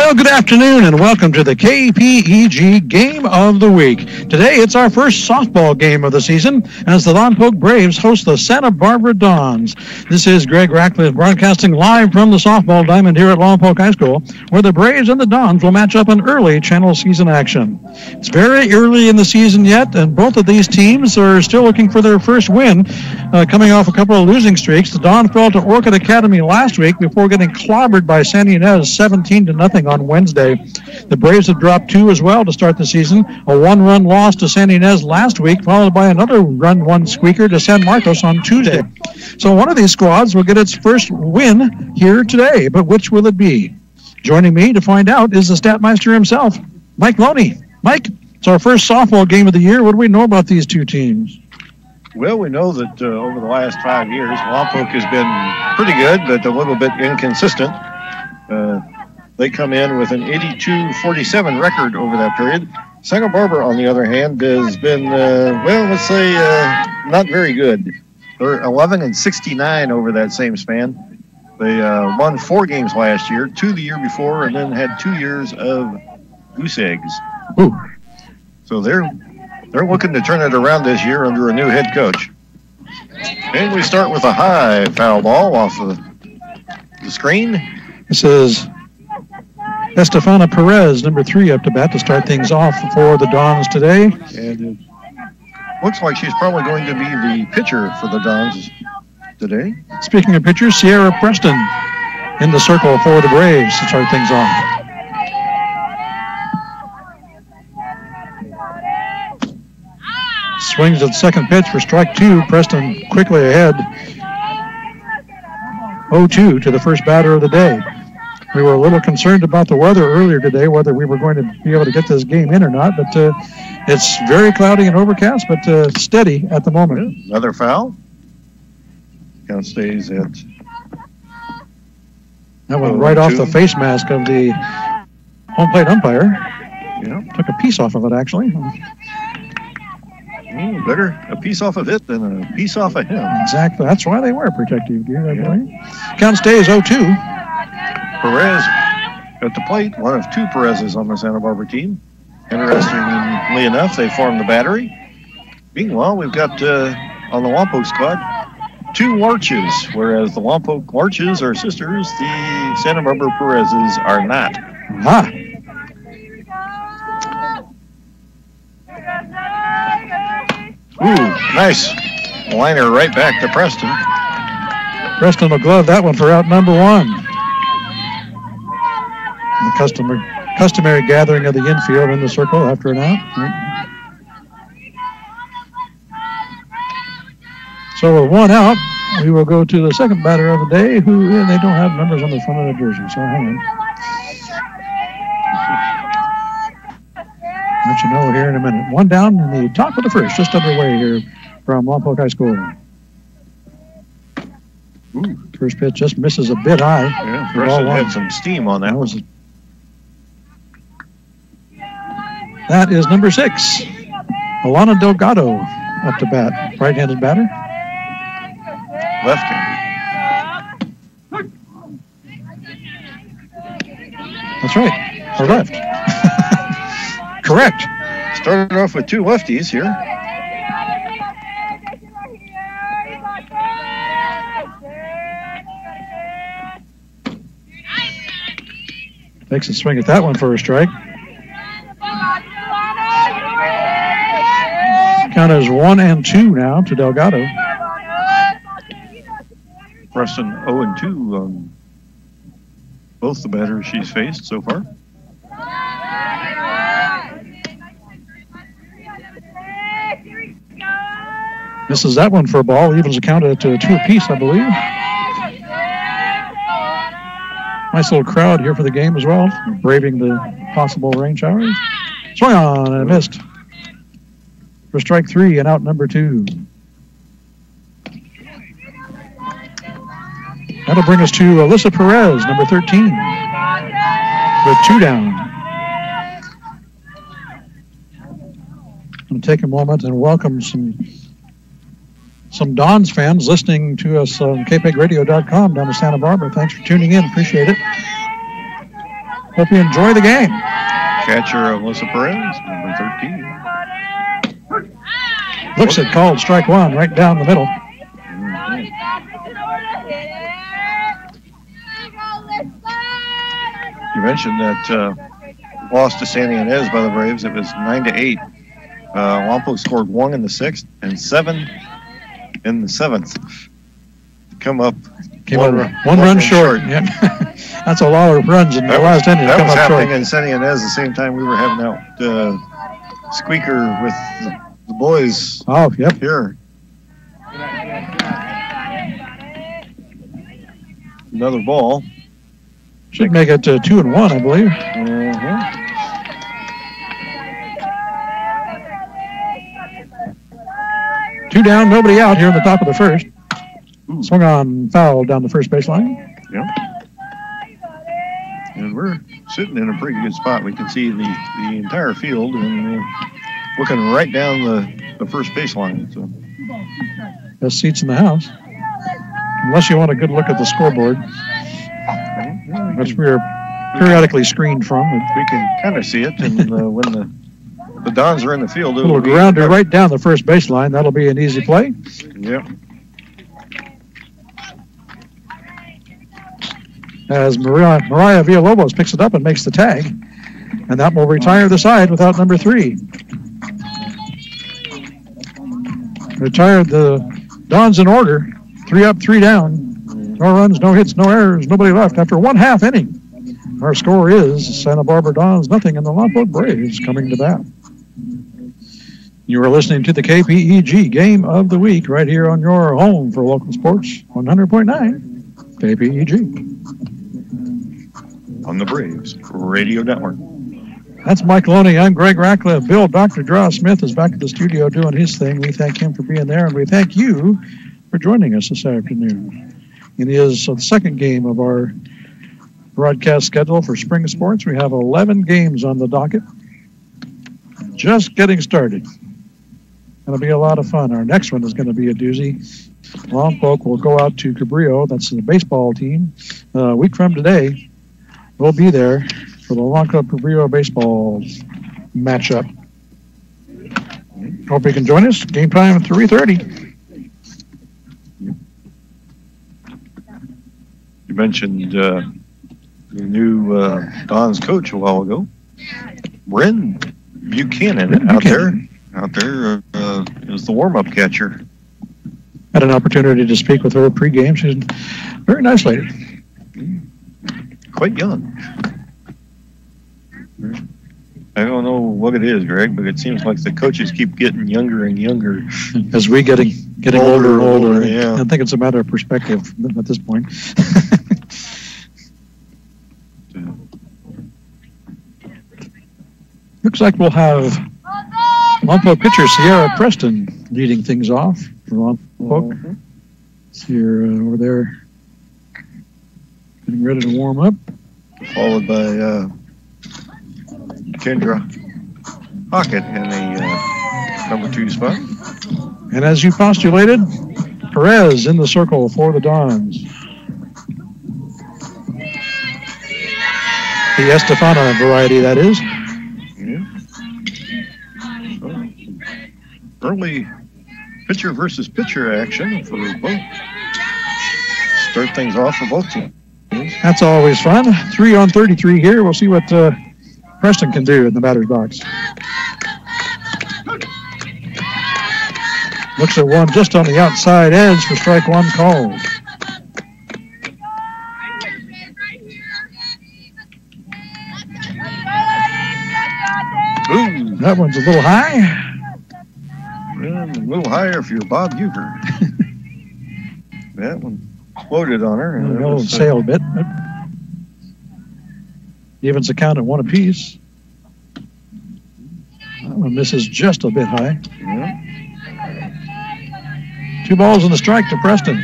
Well, good afternoon and welcome to the KPEG Game of the Week. Today, it's our first softball game of the season as the Lompoc Braves host the Santa Barbara Dons. This is Greg Ratcliffe broadcasting live from the softball diamond here at Lompoc High School, where the Braves and the Dons will match up in early channel season action. It's very early in the season yet, and both of these teams are still looking for their first win, coming off a couple of losing streaks. The Dons fell to Orchid Academy last week before getting clobbered by San Ynez 17-0 on Wednesday. The Braves have dropped 2 as well to start the season. A 1-run loss to San Ynez last week, followed by another run-1 squeaker to San Marcos on Tuesday. So one of these squads will get its first win here today, but which will it be? Joining me to find out is the Statmeister himself, Mike Loney. Mike, it's our first softball game of the year. What do we know about these two teams? Well, we know that over the last 5 years, Lompoc has been pretty good, but a little bit inconsistent. They come in with an 82-47 record over that period. Santa Barbara, on the other hand, has been, not very good. They're 11-69 over that same span. They won 4 games last year, 2 the year before, and then had 2 years of goose eggs. Ooh. So they're looking to turn it around this year under a new head coach. And we start with a high foul ball off the screen. This is Estefana Perez, number 3, up to bat to start things off for the Dons today. And it looks like she's probably going to be the pitcher for the Dons today. Speaking of pitchers, Sierra Preston in the circle for the Braves to start things off. Swings at the second pitch for strike 2. Preston quickly ahead. 0-2 to the first batter of the day. We were a little concerned about the weather earlier today, whether we were going to be able to get this game in or not, but it's very cloudy and overcast, but steady at the moment. Another foul. Count stays at... That went right off the face mask of the home plate umpire. Yeah. Took a piece off of it, actually. Better a piece off of it than a piece off of him. Exactly. That's why they wear protective gear, I believe. Count stays 0-2. Perez at the plate, one of 2 Perez's on the Santa Barbara team. Interestingly enough, they formed the battery. Meanwhile, we've got on the Lompoc squad 2 Larches, whereas the Lompoc Larches are sisters, the Santa Barbara Perez's are not. Ah. Ooh, nice liner right back to Preston. Preston will glove that one for out number 1. The customary gathering of the infield in the circle after an out. So with 1 out, we will go to the second batter of the day, who they don't have numbers on the front of the jersey, so hang on. Let you know here in a minute. 1 down in the top of the first, just underway here from Lompoc High School. Ooh, first pitch just misses a bit high. Yeah, Preston had some steam on that one. That is number 6, Alana Delgado up to bat. Right-handed batter. Left-handed. That's right. Or left. Correct. Started off with 2 lefties here. Takes a swing at that one for a strike. Count is 1-2 now to Delgado. Preston 0-2 on both the batters she's faced so far. Misses that one for a ball. Evens the count at 2 apiece, I believe. Nice little crowd here for the game as well, braving the possible rain showers. Swing on and missed. For strike 3 and out number 2. That'll bring us to Alyssa Perez, number 13, with 2 down. I'm going to take a moment and welcome some Dons fans listening to us on KPEGradio.com down to Santa Barbara. Thanks for tuning in. Appreciate it. Hope you enjoy the game. Catcher Melissa Perez, number 13. Looks at called strike one right down the middle. You mentioned that loss to Santa Ynez by the Braves. It was 9-8. Lompoc scored 1 in the 6th and 7 in the 7th. Come up one run short. Yep. That's a lot of runs in the last inning. That was happening in Santa Ynez the same time we were having that squeaker with the boys. Oh, yep. Here. Another ball. Should make it 2-1, I believe. Two down, nobody out here in the top of the first. Swung on foul down the first baseline. Yeah. And we're sitting in a pretty good spot. We can see the entire field and looking right down the first baseline. So. Best seats in the house. Unless you want a good look at the scoreboard, which we're periodically screened from. We can kind of see it, and when the Dons are in the field, a little grounder right down the first baseline. That'll be an easy play. Yep. As Mariah Villalobos picks it up and makes the tag, and that will retire the side without number 3. Retired the Dons in order. 3 up, 3 down. No runs, no hits, no errors, nobody left after 1/2 inning. Our score is Santa Barbara Dons nothing and the Lompoc Braves coming to bat. You are listening to the KPEG Game of the Week right here on your home for local sports, 100.9 KPEG. On the Braves Radio Network. That's Mike Loney. I'm Greg Ratcliffe. Dr. Draw Smith is back at the studio doing his thing. We thank him for being there, and we thank you for joining us this afternoon. It is the second game of our broadcast schedule for spring sports. We have 11 games on the docket. Just getting started. Going to be a lot of fun. Our next one is going to be a doozy. Lompoc will go out to Cabrillo. That's the baseball team. A week from today, we'll be there for the Lompoc Cabrillo baseball matchup. Hope you can join us. Game time at 3:30. You mentioned the new Dons coach a while ago, Bryn Buchanan, out there is the warm-up catcher. Had an opportunity to speak with her pregame. She's a very nice lady. Quite young. I don't know what it is, Greg, but it seems like the coaches keep getting younger and younger as we getting older and older. Yeah. I think it's a matter of perspective at this point. Looks like we'll have Lompoc pitcher Sierra Preston leading things off for Lompoc. See her over there getting ready to warm up. Followed by Kendra Hockett in the number 2 spot. And as you postulated, Perez in the circle for the Dons. The Estefana variety, that is. Yeah. Early pitcher versus pitcher action for both. Start things off for both teams. That's always fun. 3 on 33 here. We'll see what Preston can do in the batter's box. Looks at one just on the outside edge for strike one called. Ooh. That one's a little high. Well, a little higher if you're Bob Uecker. That one floated on her. And a little sail bit. Evens the count at 1 apiece. That one misses just a bit high. Yeah. 2 balls and a strike to Preston.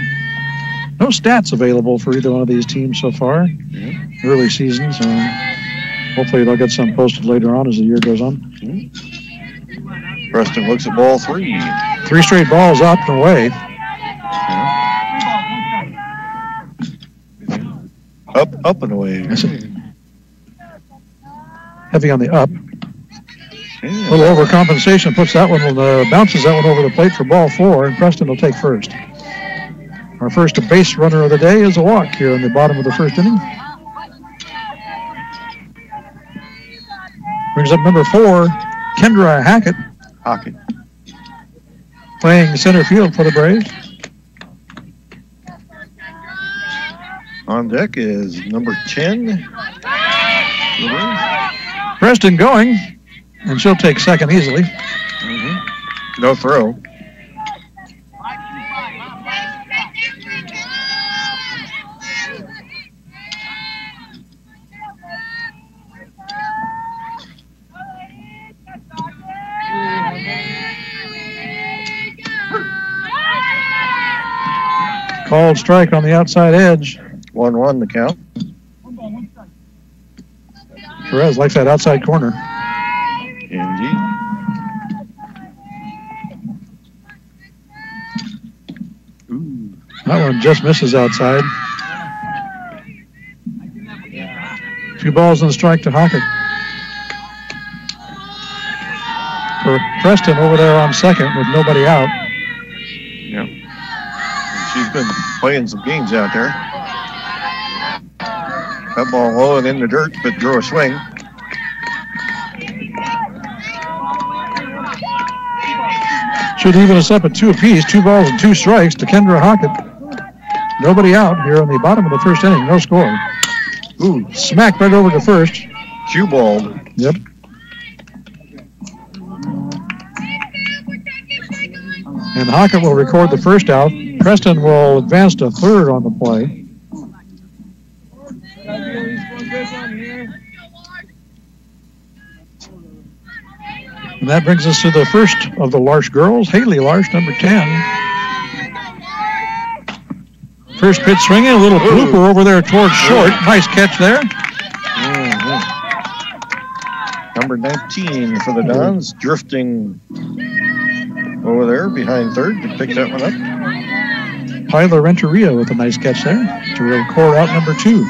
No stats available for either one of these teams so far. Yeah. Early season, so hopefully they'll get some posted later on as the year goes on. Preston looks at ball 3. 3 straight balls up and away. Yeah. Up and away. heavy on the up. A little overcompensation puts that one, bounces that one over the plate for ball 4, and Preston will take first. Our first base runner of the day is a walk here in the bottom of the first inning. Brings up number 4, Kendra Hackett. Playing center field for the Braves. On deck is number 10. Preston going, and she'll take second easily. No throw. Called strike on the outside edge. 1-1 the count. Perez likes that outside corner. Indeed. That one just misses outside. 2 balls and a strike to Hockett. For Preston over there on second with nobody out. Yep. She's been playing some games out there. That ball low and in the dirt, but drew a swing. Should even us up at 2 apiece. 2 balls and 2 strikes to Kendra Hockett. Nobody out here in the bottom of the first inning. No score. Ooh, smacked right over to first. Cue balled. Yep. And Hockett will record the first out. Preston will advance to third on the play. And that brings us to the first of the Larsh girls, Haley Larsh, number 10. First pitch swinging, a little blooper over there towards short. Nice catch there. Number 19 for the Dons, drifting over there behind third to pick that one up. Tyler Renteria with a nice catch there to record out number 2.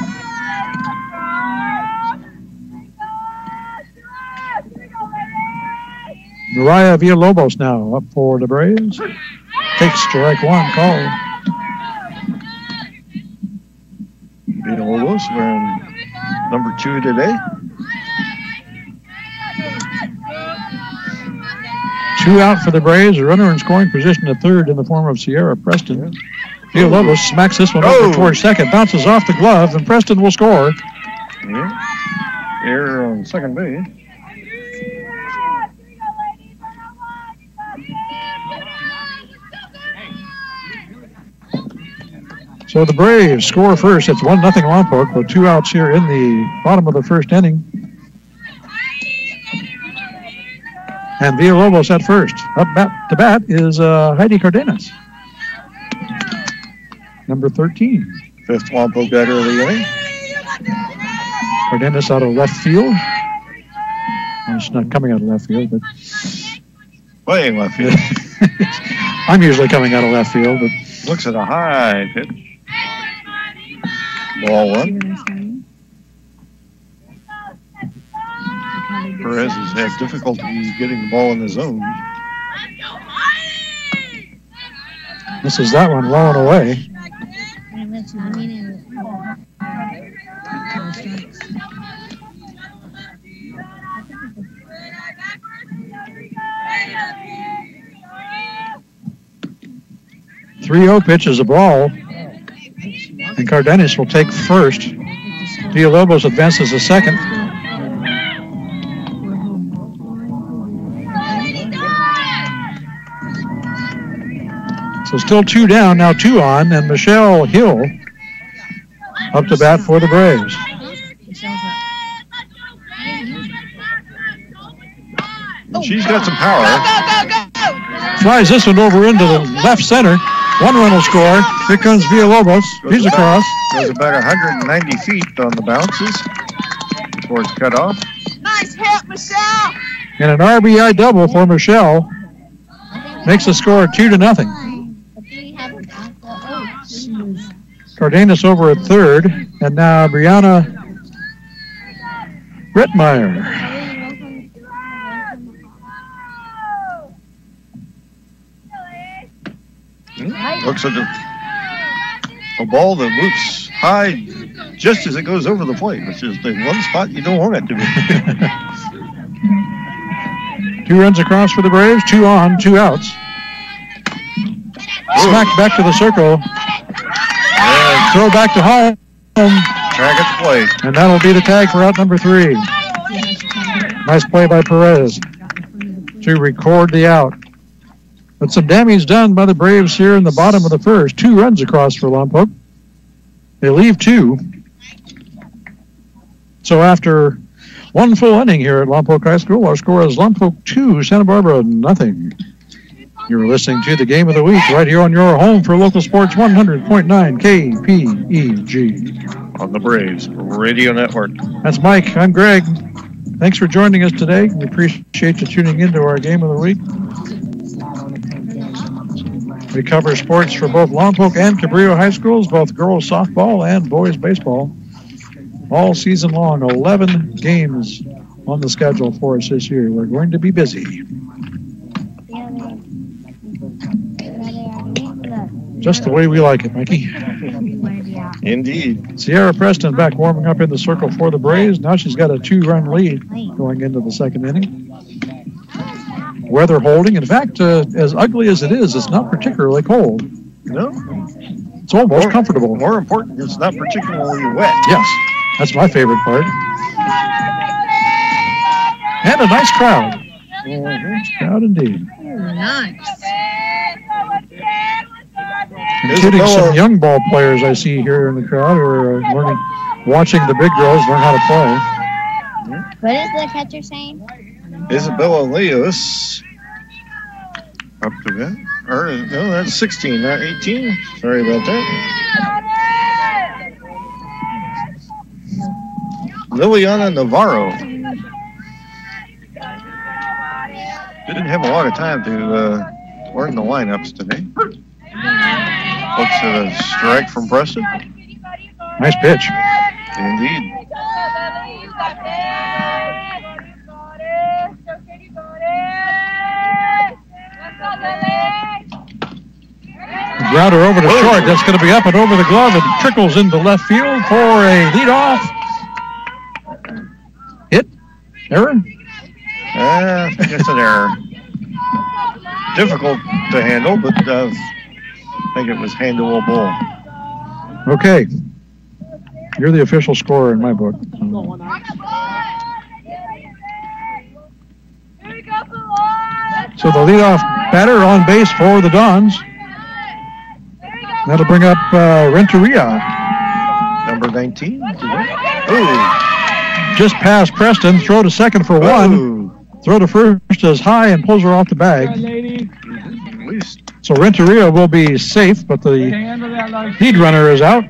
Mariah Villalobos now up for the Braves. Takes strike 1 called. Villalobos wearing number 2 today. 2 out for the Braves. A runner in scoring position at third in the form of Sierra Preston. Villalobos smacks this one over towards second. Bounces off the glove, and Preston will score. Error on second base. So the Braves score first. It's 1-0 Lompoc with 2 outs here in the bottom of the first inning. And Villalobos at first. Up to bat is Heidi Cardenas, number 13. 5th Lompoc batter of the inning. Cardenas out of left field. Well, she's not coming out of left field, but playing left field. I'm usually coming out of left field, but looks at a high pitch. Ball 1. Perez has had difficulty getting the ball in the zone. This is that one low and away. .30 pitch is a ball, and Cardenas will take first. Villalobos advances to second. So still 2 down, now 2 on, and Michelle Hill up to bat for the Braves. She's got some power. Flies this one over into the left center. 1 run will score. Here comes Villalobos. He's across. Goes about 190 feet on the bounces before it's cut off. Nice hit, Michelle. And an RBI double for Michelle. Makes the score 2-0. Cardenas over at third. And now Brianna Rittmeyer Looks like a ball that moves high just as it goes over the plate, which is the one spot you don't want it to be. 2 runs across for the Braves, 2 on, 2 outs. Smacked back to the circle. And Throw back to home. tag at the plate. And that'll be the tag for out number 3. Nice play by Perez to record the out. But some damage done by the Braves here in the bottom of the first. 2 runs across for Lompoc. They leave 2. So after 1 full inning here at Lompoc High School, our score is Lompoc 2, Santa Barbara nothing. You're listening to the Game of the Week right here on your home for local sports 100.9 KPEG. On the Braves Radio Network. That's Mike. I'm Greg. Thanks for joining us today. We appreciate you tuning into our Game of the Week. We cover sports for both Lompoc and Cabrillo High Schools, both girls softball and boys baseball. All season long, 11 games on the schedule for us this year. We're going to be busy. Just the way we like it, Mikey. Indeed. Sierra Preston back warming up in the circle for the Braves. Now she's got a 2-run lead going into the second inning. Weather holding. In fact, as ugly as it is, it's not particularly cold. No. It's almost comfortable. More important, it's not particularly wet. Yes, that's my favorite part. And a nice crowd. Crowd indeed. Nice. Including some young ball players I see here in the crowd who are watching the big girls learn how to play. What is the catcher saying? Isabella Leos up to that. Or, no, that's 16, not 18. Sorry about that. Liliana Navarro. Didn't have a lot of time to learn the lineups today. Looks at a strike from Preston. Nice pitch. Indeed. Grounder over to short. That's going to be up and over the glove. It trickles into left field for a leadoff. Hit? Error? I think it's an error. Difficult to handle, but I think it was handleable. Okay. You're the official scorer in my book. So the leadoff batter on base for the Dons. That'll bring up Renteria. Number 19. Ooh. Just past Preston. Throw to second for 1. Throw to first is high and pulls her off the bag. So Renteria will be safe, but the lead runner is out.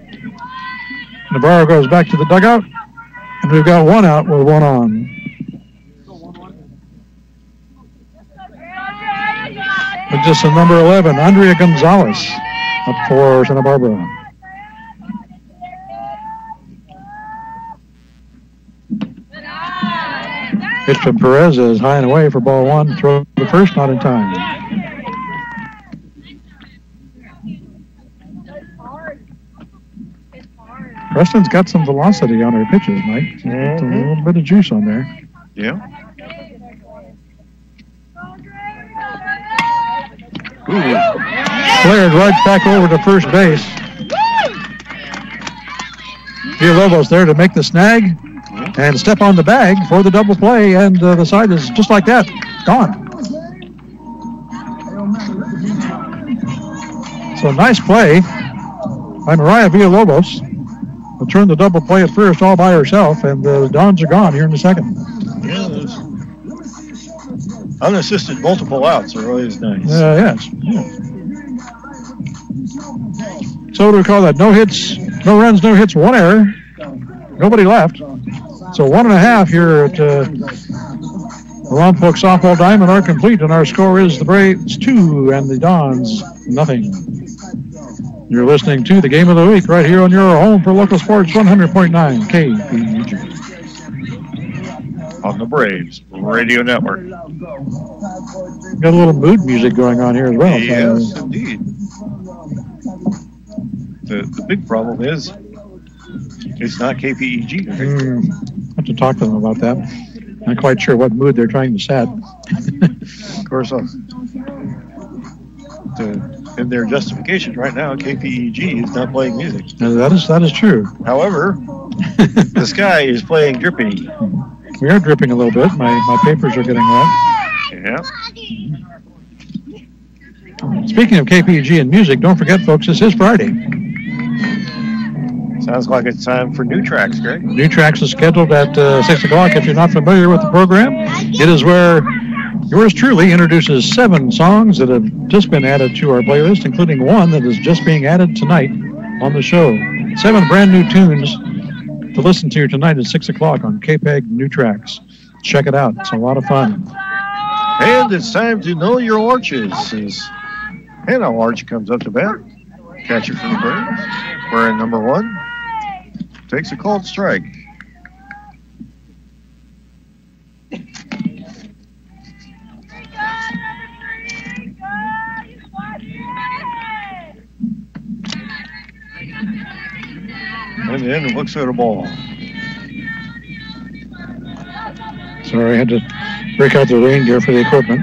Navarro goes back to the dugout. And we've got 1 out with 1 on. Just number 11, Andrea Gonzalez, up for Santa Barbara. Pitch from Perez is high and away for ball 1. Throw to first, not in time. Preston's got some velocity on her pitches, Mike. A little bit of juice on there. Yeah. Ooh. Flared right back over to first base. Villalobos there to make the snag and step on the bag for the double play, and the side is just like that, gone. So nice play by Mariah Villalobos. Will turn the double play at first all by herself, and the Dons are gone here in the second. Yeah, unassisted multiple outs are always nice. Yes. Yeah. So what do we call that? No hits, no runs, no hits, 1 error. Nobody left. So 1.5 here at the Lompoc softball diamond are complete, and our score is the Braves 2 and the Dons nothing. You're listening to the Game of the Week right here on your home for local sports 100.9 KPEG. On the Braves Radio Network. Got a little mood music going on here as well. Yes, indeed. The big problem is it's not KPEG. I have to talk to them about that. Not quite sure what mood they're trying to set. Of course, in their justification right now, KPEG is not playing music. That is true. However, the sky is playing drippy. We are dripping a little bit. My papers are getting wet. Yeah. Speaking of KPEG and music, don't forget, folks, this is Friday. Sounds like it's time for New Tracks, Greg. New Tracks is scheduled at 6 o'clock. If you're not familiar with the program, it is where yours truly introduces 7 songs that have just been added to our playlist, including one that is just being added tonight on the show. 7 brand new tunes to listen to tonight at 6 o'clock on KPEG New Tracks. Check it out. It's a lot of fun. And it's time to know your Larches as Hannah Larch comes up to bat. Catcher for the Braves. Wearing number 1. Takes a called strike. And then looks at a ball. Sorry, I had to break out the rain gear for the equipment.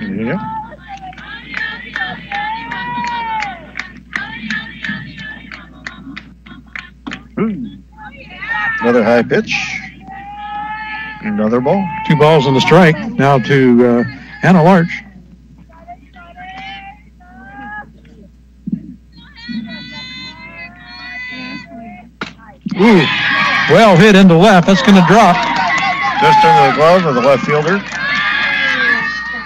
Yeah. Another high pitch. Another ball. 2 balls and a strike now to Hannah Larch. Ooh, well hit into left. That's going to drop. Just under the glove of the left fielder.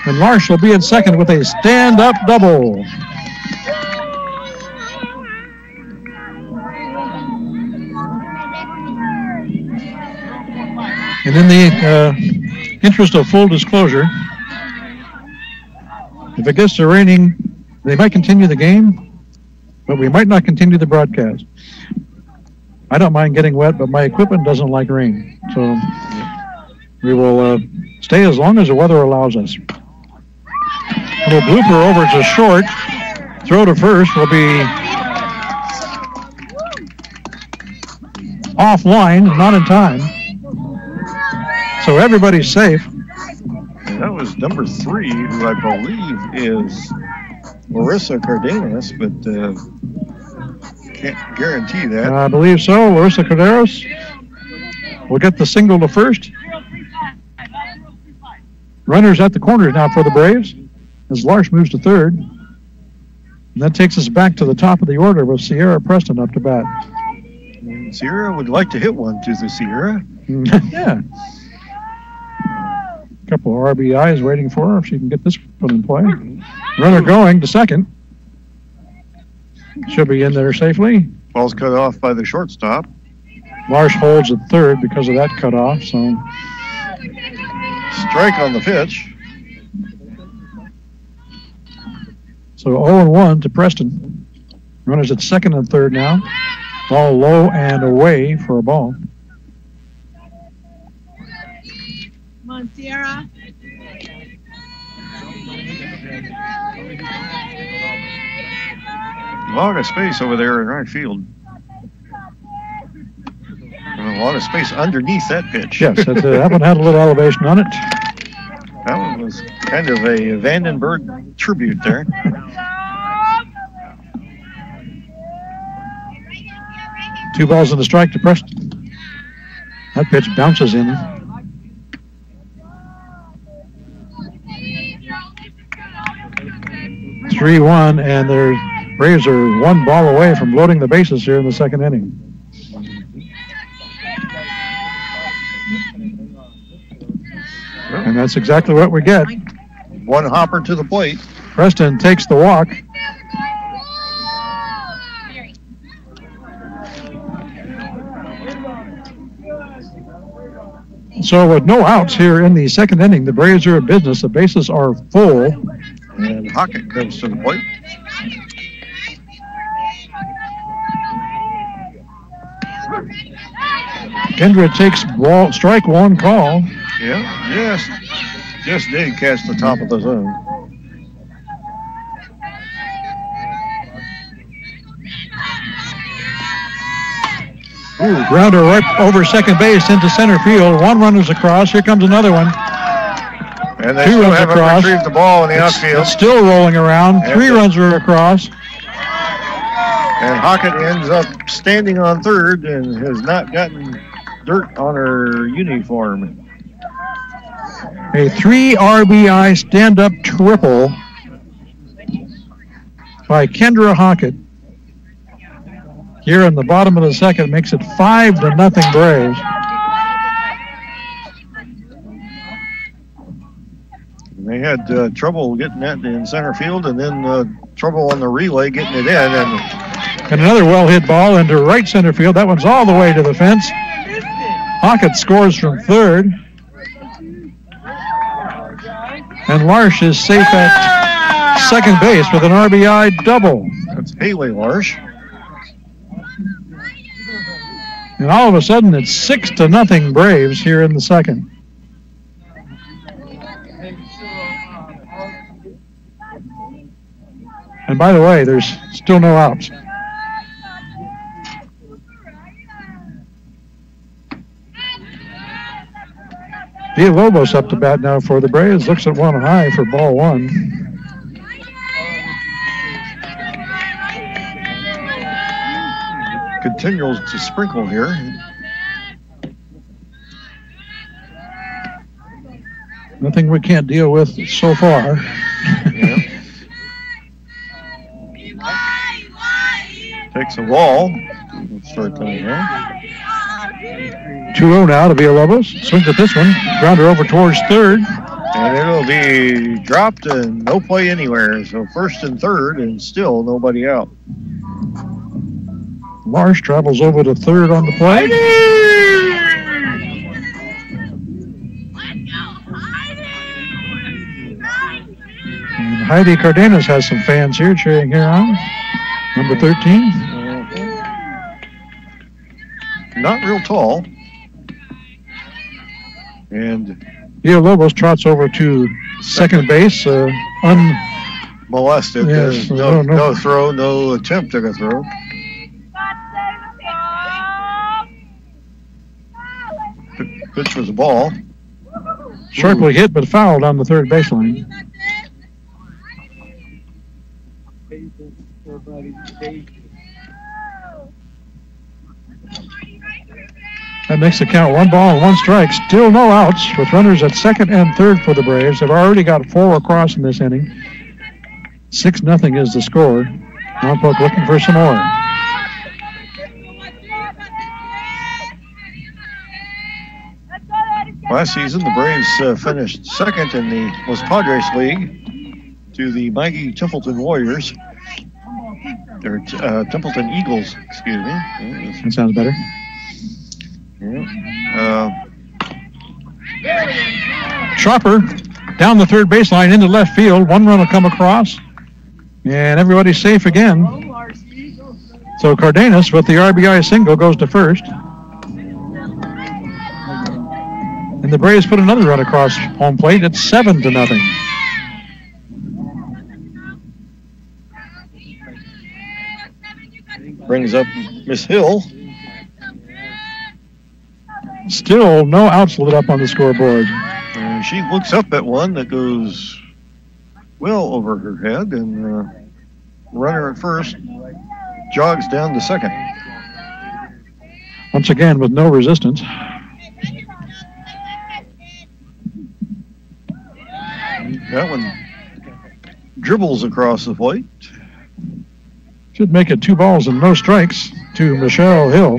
And Larch will be at second with a stand-up double. And in the interest of full disclosure, if it gets to raining, they might continue the game, but we might not continue the broadcast. I don't mind getting wet, but my equipment doesn't like rain. So we will stay as long as the weather allows us. Little blooper over to short. Throw to first will be offline, not in time. So everybody's safe. And that was number 3, who I believe is Larissa Cardenas, but can't guarantee that. I believe so. Larissa Cardenas will get the single to first. Runners at the corners now for the Braves as Larch moves to third. And that takes us back to the top of the order with Sierra Preston up to bat. And Sierra would like to hit one to the Sierra. Yeah. A couple of RBIs waiting for her if she can get this one in play. Runner going to second. She'll be in there safely. Ball's cut off by the shortstop. Larch holds at third because of that cutoff. So strike on the pitch. So 0-1 to Preston. Runners at second and third now. Ball low and away for a ball. Come on, Sierra. A lot of space over there in right field. And a lot of space underneath that pitch. Yes, that one had a little elevation on it. That one was kind of a Vandenberg tribute there. Two balls and a strike to Preston. That pitch bounces in. (3-1), and the Braves are one ball away from loading the bases here in the second inning. And that's exactly what we get. One hopper to the plate. Preston takes the walk. So with no outs here in the second inning, the Braves are in business. The bases are full. And Hockett comes to the plate. Kendra takes ball, strike one call. Yeah, just did catch the top of the zone. Grounder right over second base into center field. One runner's across. Here comes another one. And they Two still runs haven't across. retrieved the ball in the outfield. It's still rolling around. Three runs are across. And Hockett ends up standing on third and has not gotten dirt on her uniform. A 3 RBI stand-up triple by Kendra Hockett. Here in the bottom of the second makes it 5-0 Braves. They had trouble getting that in center field, and then trouble on the relay getting it in. And another well-hit ball into right center field. That one's all the way to the fence. Hockett scores from third. And Larsh is safe at second base with an RBI double. That's Haley Larsh. And all of a sudden, it's 6-0 Braves here in the second. And by the way, there's still no outs. Villalobos up to bat now for the Braves. Looks at one high for ball one. Continues to sprinkle here. Nothing we can't deal with so far. Yeah. Takes a ball. Let's start coming out. 2-0 now to Villalobos. Swings at this one. Grounder over towards third. And it'll be dropped and no play anywhere. So first and third and still nobody out. Marsh travels over to third on the play. And Heidi Cardenas has some fans here cheering her on. Number 13. Not real tall. And Villalobos trots over to second base. Molested. Yes, no throw, no attempt at a throw. Pitch was a ball. Sharply hit, but fouled on the third baseline. That makes the count 1 ball and 1 strike. Still no outs with runners at second and third for the Braves. They've already got 4 across in this inning. 6-0 is the score. Lompoc looking for some more. Last season, the Braves finished second in the Los Padres League to the mighty Templeton Warriors. Or Templeton Eagles, excuse me. That sounds better. Yeah. Sharper down the third baseline into left field. 1 run will come across. And everybody's safe again. So Cardenas with the RBI single goes to first. And the Braves put another run across home plate. It's 7-0. Brings up Miss Hill. Still no outs lit up on the scoreboard. And she looks up at one that goes well over her head, and runner at first jogs down to second. Once again with no resistance. That one dribbles across the plate. Should make it 2 balls and no strikes to Michelle Hill.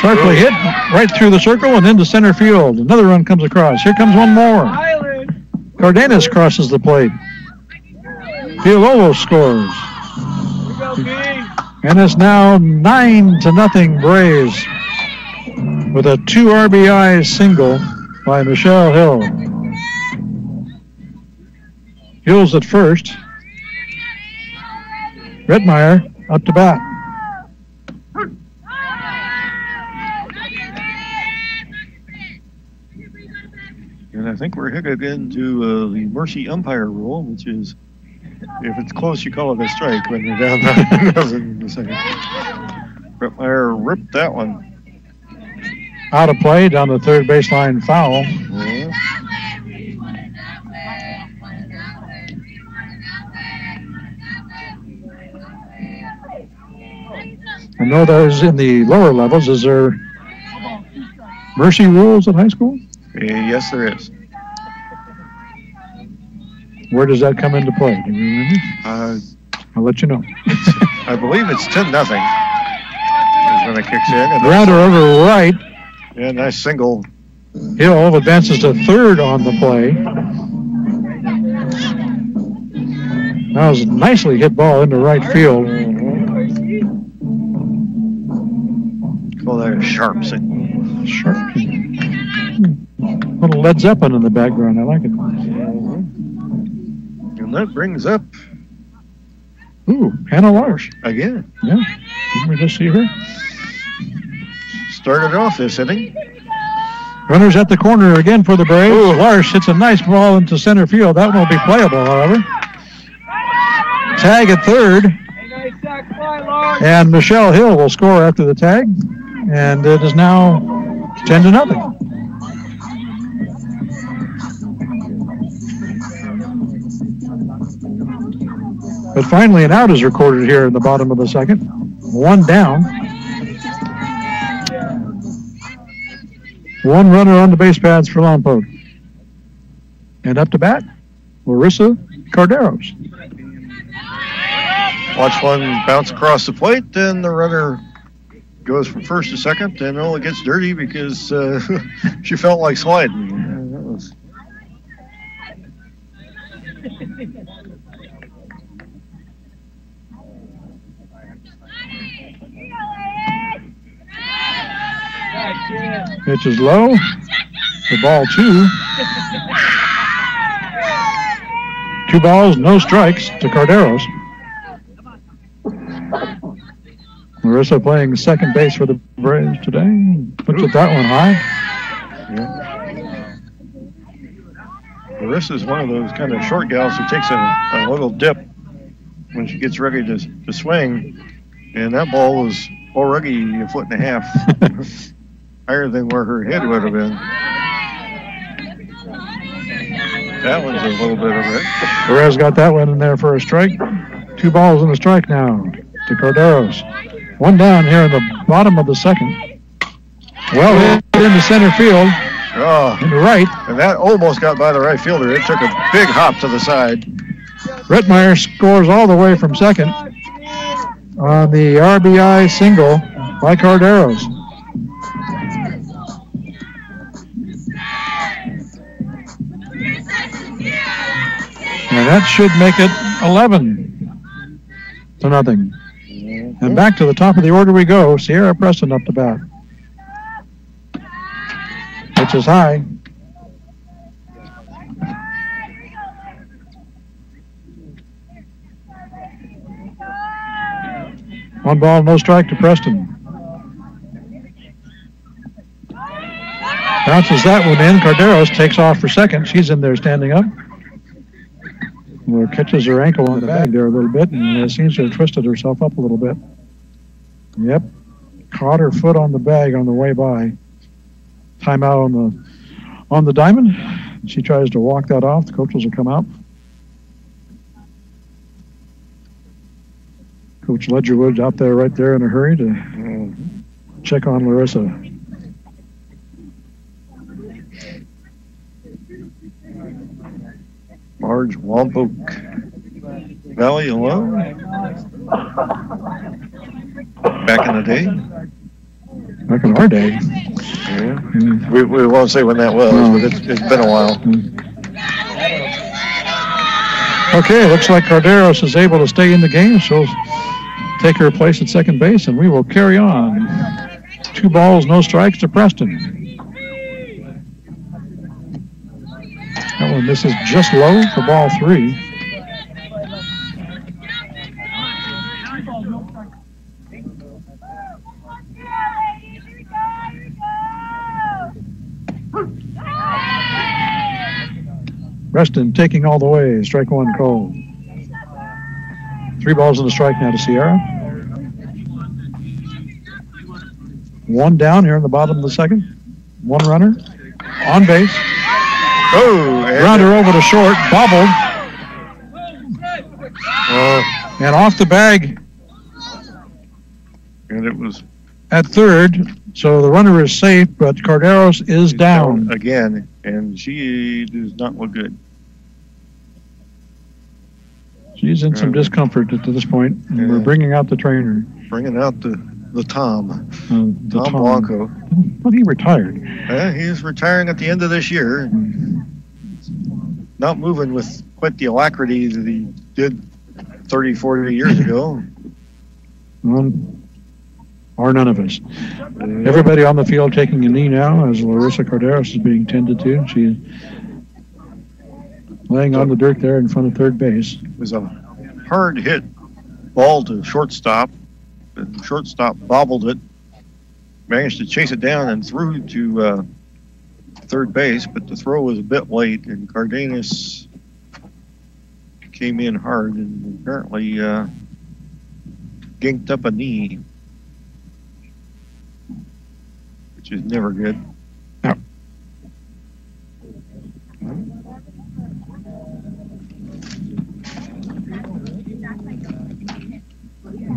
Sharply hit right through the circle and into center field. Another run comes across. Here comes one more. Cardenas crosses the plate. Villalobos scores. And it's now 9-0 Braves with a 2 RBI single by Michelle Hill. Hill's at first. Redmeyer up to bat. And I think we're headed into the mercy umpire rule, which is if it's close, you call it a strike when you're down by nothing in the second. Rittmeyer ripped that one. Out of play, down the third baseline, foul. Yeah. I know those in the lower levels. Is there mercy rules at high school? Yes, there is. Where does that come into play? Do you remember? I'll let you know. I believe it's 10-0 when it kicks in. Grounder over right. Yeah, nice single. Hill advances to third on the play. That was a nicely hit ball into right field. Call that a sharp signal. Sharp. Little Led Zeppelin in the background. I like it. And that brings up... Ooh, Hannah Larsh. Again. Yeah. Didn't we just see her? Started off this inning. Runners at the corner again for the Braves. Ooh, Larsh hits a nice ball into center field. That one will be playable, however. Tag at third. And Michelle Hill will score after the tag. And it is now 10-0. But finally, an out is recorded here in the bottom of the second. One down. One runner on the base paths for Lompoc. And up to bat, Larissa Carderos. Watch one bounce across the plate, then the runner goes from first to second, and it gets dirty because she felt like sliding. That was... Pitch is low. The ball 2. 2 balls, no strikes to Carderos. Marissa playing second base for the Braves today. Puts it that one high. Yeah. Marissa's one of those kind of short gals who takes a little dip when she gets ready to swing. And that ball was already 1.5 feet higher than where her head would have been. That one's a little bit of it. Perez got that one in there for a strike. 2 balls and a strike now to Carderos. One down here in the bottom of the second. Well hit into center field. Oh, into right. And that almost got by the right fielder. It took a big hop to the side. Rittmeyer scores all the way from second on the RBI single by Carderos. And that should make it 11-0. And back to the top of the order we go. Sierra Preston up to bat. Pitch is high. One ball, no strike to Preston. Bounces that one in. Carderos takes off for second. She's in there standing up. Well, catches her ankle on the bag there a little bit and seems to have twisted herself up a little bit. Yep. Caught her foot on the bag on the way by. Timeout on the diamond. She tries to walk that off. The coaches will come out. Coach Ledgerwood out there right there in a hurry to check on Larissa. Large Lompoc Valley alone. Back in the day. Back in our day. Yeah. We won't say when that was, but it's been a while. Okay, looks like Carderos is able to stay in the game. She'll take her place at second base, and we will carry on. 2 balls, no strikes to Preston. That one misses just low for ball 3. Preston taking all the way. Strike one called. 3 balls and a strike now to Sierra. 1 down here in the bottom of the second. 1 runner on base. Oh, Grounder over to short, bobbled. And off the bag. And it was at third, so the runner is safe, but Carderos is down again, and she does not look good. She's in some discomfort at this point, and we're bringing out the trainer. Bringing out the Tom. Tom Blanco. Well, he retired. He's retiring at the end of this year. Not moving with quite the alacrity that he did 30, 40 years ago. Or none of us. Everybody on the field taking a knee now as Larissa Carderos is being tended to. She's laying on the dirt there in front of third base. It was a hard hit ball to shortstop. The shortstop bobbled it, managed to chase it down and threw to third base, but the throw was a bit late, and Cardenas came in hard and apparently ginked up a knee, which is never good. No.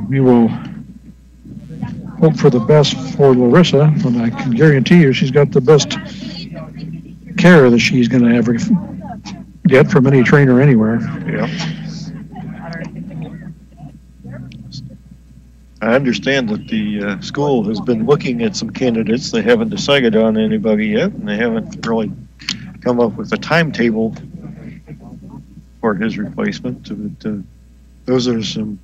We will hope for the best for Larissa, and I can guarantee you she's got the best care that she's going to ever get from any trainer anywhere. Yeah. I understand that the school has been looking at some candidates. They haven't decided on anybody yet, and they haven't really come up with a timetable for his replacement. But those are some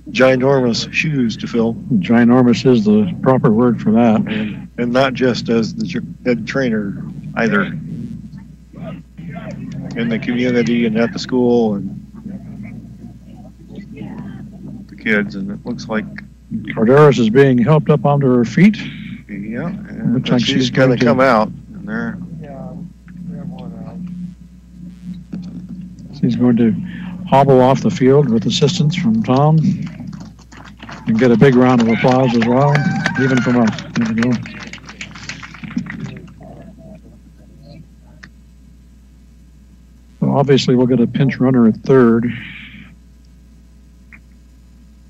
ginormous shoes to fill. Ginormous is the proper word for that. And not just as the head trainer either. In the community and at the school and the kids. And it looks like Carderos is being helped up onto her feet. Yeah, and looks like she's going to come out. And there. She's going to hobble off the field with assistance from Tom and get a big round of applause as well, even from us. There we go. So obviously we'll get a pinch runner at third.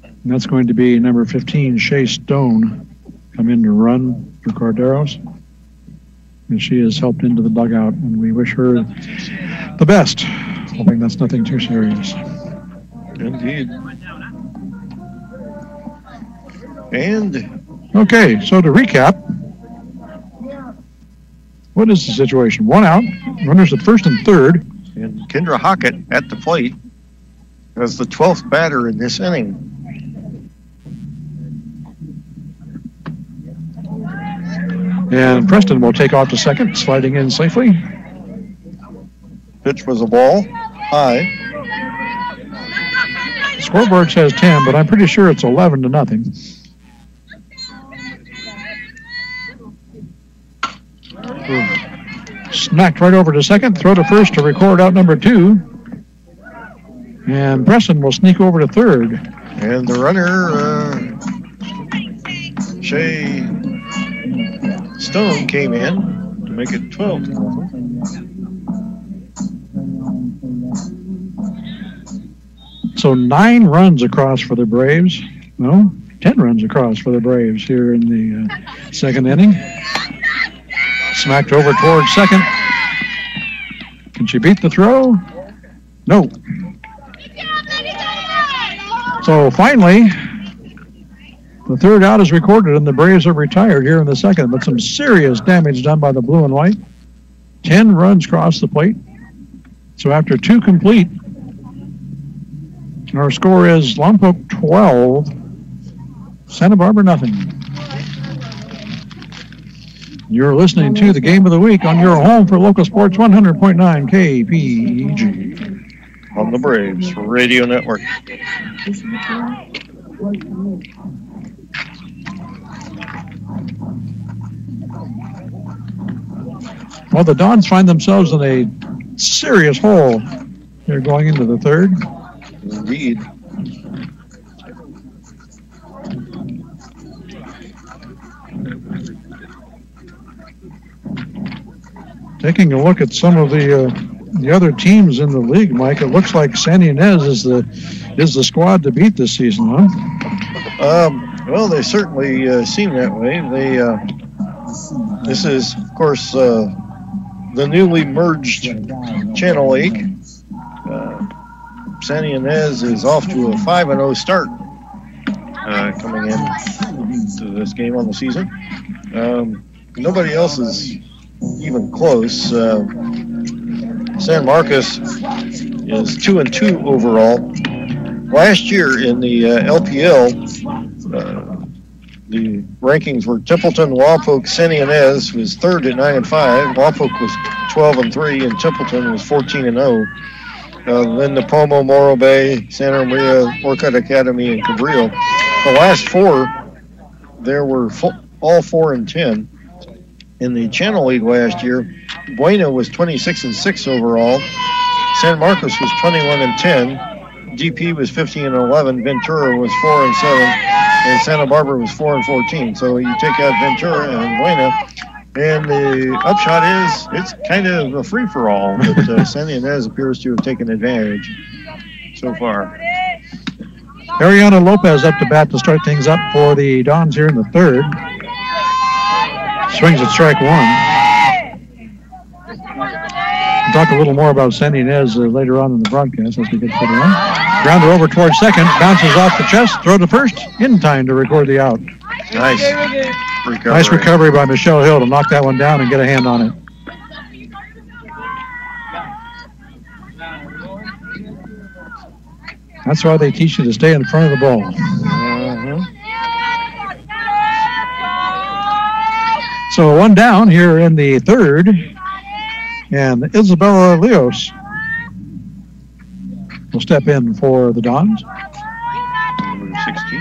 And that's going to be number 15, Shea Stone, come in to run for Carderos. And she is helped into the dugout, and we wish her the best, hoping that's nothing too serious. Indeed. And okay, so to recap, what is the situation? 1 out, runners at first and third. And Kendra Hockett at the plate as the 12th batter in this inning. And Preston will take off to second, sliding in safely. Pitch was a ball, high. Scoreboard says 10, but I'm pretty sure it's 11-0. Smacked right over to second, throw to first to record out number 2. And Preston will sneak over to third. And the runner, Shea Stone, came in to make it 12. So 9 runs across for the Braves. No, 10 runs across for the Braves here in the second inning. Smacked over towards second. Can she beat the throw? No. So finally, the third out is recorded and the Braves are retired here in the second, but some serious damage done by the blue and white. 10 runs cross the plate. So after 2 complete, our score is Lompoc 12, Santa Barbara nothing. You're listening to the Game of the Week on your home for local sports, 100.9 KPEG. On the Braves Radio Network. Well, the Dons find themselves in a serious hole here going into the third. Indeed. Taking a look at some of the other teams in the league, Mike, it looks like San Ynez is the squad to beat this season, huh? Well, they certainly seem that way. This is, of course, the newly merged Channel 8. San Ynez is off to a 5-0 start coming in to this game on the season. Nobody else is even close. San Marcos is 2-2 overall. Last year in the LPL, the rankings were Templeton, Lompoc, San Ynez was third at 9-5. Lompoc was 12-3, and Templeton was 14-0. Then Napomo, Morro Bay, Santa Maria, Orcutt Academy, and Cabrillo. The last four, there were all 4-10. In the Channel League last year, Buena was 26-6 overall. San Marcos was 21-10. DP was 15-11. Ventura was 4-7, and Santa Barbara was 4-14. So you take out Ventura and Buena, and the upshot is it's kind of a free-for-all. But San Ynez appears to have taken advantage so far. Ariana Lopez up to bat to start things up for the Dons here in the third. Swings at strike one. We'll talk a little more about San Ynez later on in the broadcast as we get further on. Grounder over towards second, bounces off the chest, throw to first, in time to record the out. Nice recovery. Nice recovery by Michelle Hill to knock that one down and get a hand on it. That's why they teach you to stay in front of the ball. So one down here in the third, and Isabella Leos will step in for the Dons. Number 16.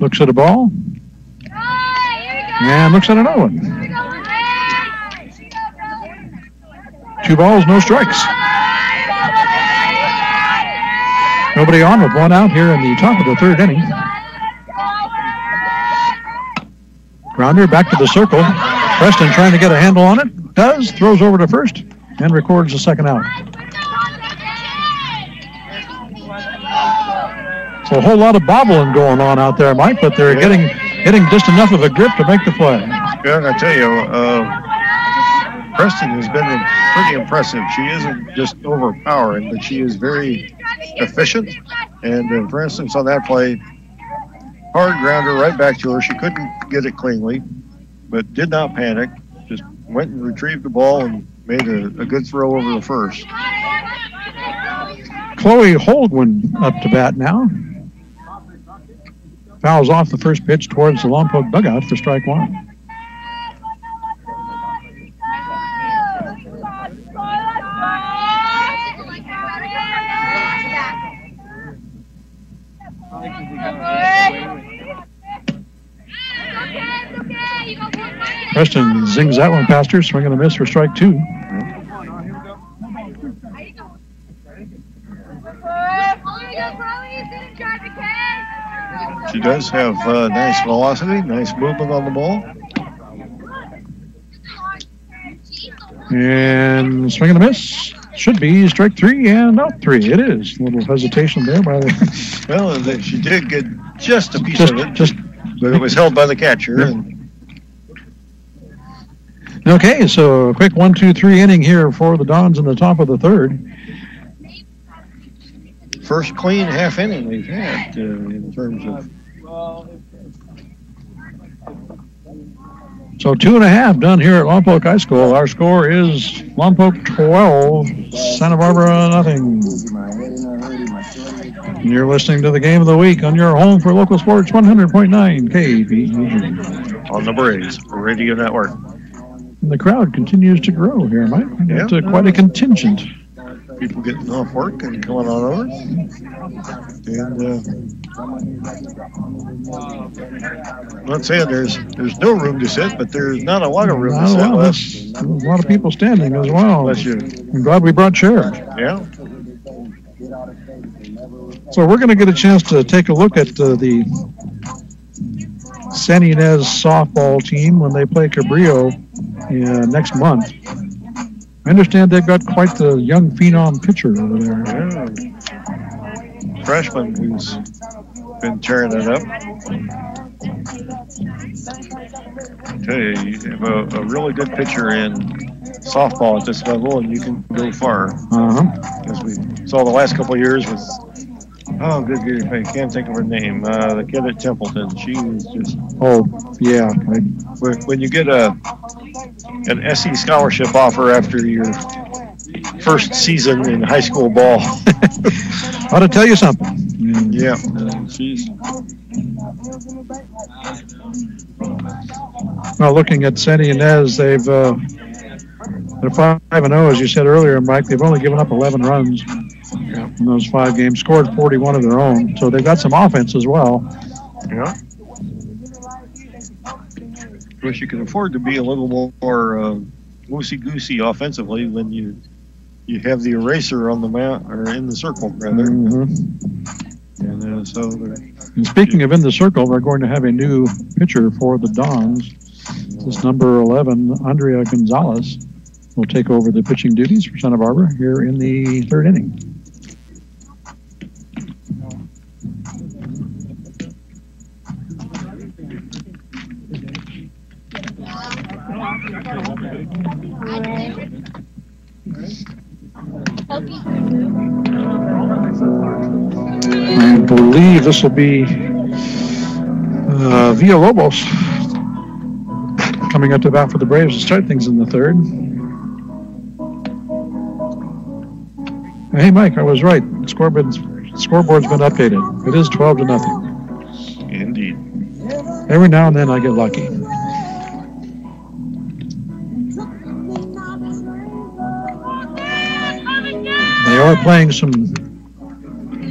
Looks at a ball, and looks at another one. 2 balls, no strikes. Nobody on with 1 out here in the top of the third inning. Grounder back to the circle. Preston trying to get a handle on it. Does. Throws over to first and records the second out. So a whole lot of bobbling going on out there, Mike, but they're getting just enough of a grip to make the play. Good, I tell you, Preston has been pretty impressive. She isn't just overpowering, but she is very efficient. And for instance, on that play, hard grounder right back to her. She couldn't get it cleanly, but did not panic. Just went and retrieved the ball and made a good throw over the first. Chloe Holdwin up to bat now. Fouls off the first pitch towards the Lompoc dugout for strike one. Preston zings that one past her, swing and a miss for strike 2. She does have nice velocity, nice movement on the ball. And swing and a miss. Should be strike 3 and out 3. It is. A little hesitation there by the... Well, she did get just a piece of it, but it was held by the catcher. Yep. And okay, so a quick 1-2-3 inning here for the Dons in the top of the third. first clean half inning we've had in terms of... So 2.5 done here at Lompoc High School. Our score is Lompoc 12, Santa Barbara nothing. And you're listening to the Game of the Week on your home for local sports, 100.9 KPEG. On the Braves Radio Network. And the crowd continues to grow here, Mike. We've got quite a contingent. people getting off work and coming on over. And I'm not saying there's no room to sit, but there's not a lot of room to sit. There's a lot of people standing as well. I'm glad we brought chairs. Yeah. So we're going to get a chance to take a look at the San Ynez softball team when they play Cabrillo next month. I understand they've got quite the young phenom pitcher over there. Yeah. Freshman who's been tearing it up. I tell you, you have a really good pitcher in softball at this level, and you can go far. As we saw the last couple of years with, oh, good grief, I can't think of her name. The kid at Templeton, she was just. Oh, yeah. When you get an SE scholarship offer after your first season in high school ball, ought to tell you something. Yeah, she's. Well, looking at San Ynez, they're 5-0, as you said earlier, Mike. They've only given up 11 runs in those 5 games, scored 41 of their own. So they've got some offense as well. Yeah. Of course, you can afford to be a little more loosey-goosey offensively when you have the eraser on the mat, or in the circle, rather. And and speaking of in the circle, they're going to have a new pitcher for the Dons. This number 11, Andrea Gonzalez, will take over the pitching duties for Santa Barbara here in the 3rd inning. I believe this will be Villalobos coming up to bat for the Braves to start things in the 3rd. Hey, Mike, I was right. The scoreboard's been updated. It is 12-0. Indeed. Every now and then I get lucky. They are playing some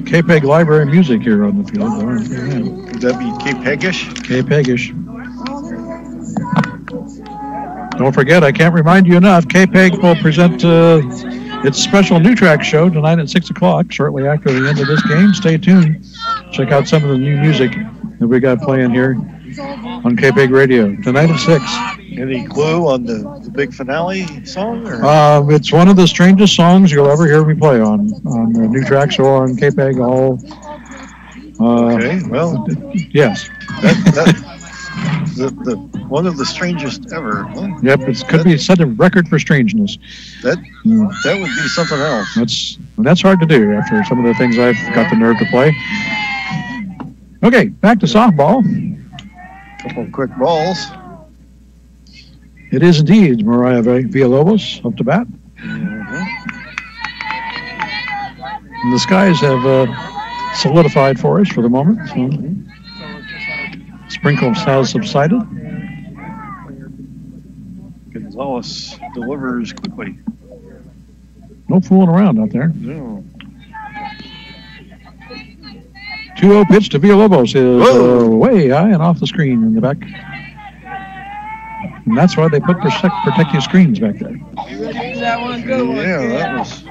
KPEG library music here on the field. Would that be KPEG-ish? KPEG-ish. Don't forget, I can't remind you enough, KPEG will present its special New Track show tonight at 6 o'clock, shortly after the end of this game. Stay tuned. Check out some of the new music that we got playing here on KPEG Radio tonight at 6. Any clue on the big finale song? Or? It's one of the strangest songs you'll ever hear me play on the New Tracks or on KPEG. Okay, well. Yes. The one of the strangest ever. Huh? Yep, it could be set a record for strangeness. That would be something else. That's hard to do after some of the things I've got the nerve to play. Okay, back to softball. Couple of quick balls. It is indeed Mariah Villalobos up to bat. And the skies have solidified for us for the moment. So sprinkles has subsided. Gonzalez delivers quickly. No fooling around out there. No. 2-0 pitch to Villalobos is way high and off the screen in the back. And that's why they put protective screens back there. You ready for that one? Good one. Yeah, that was.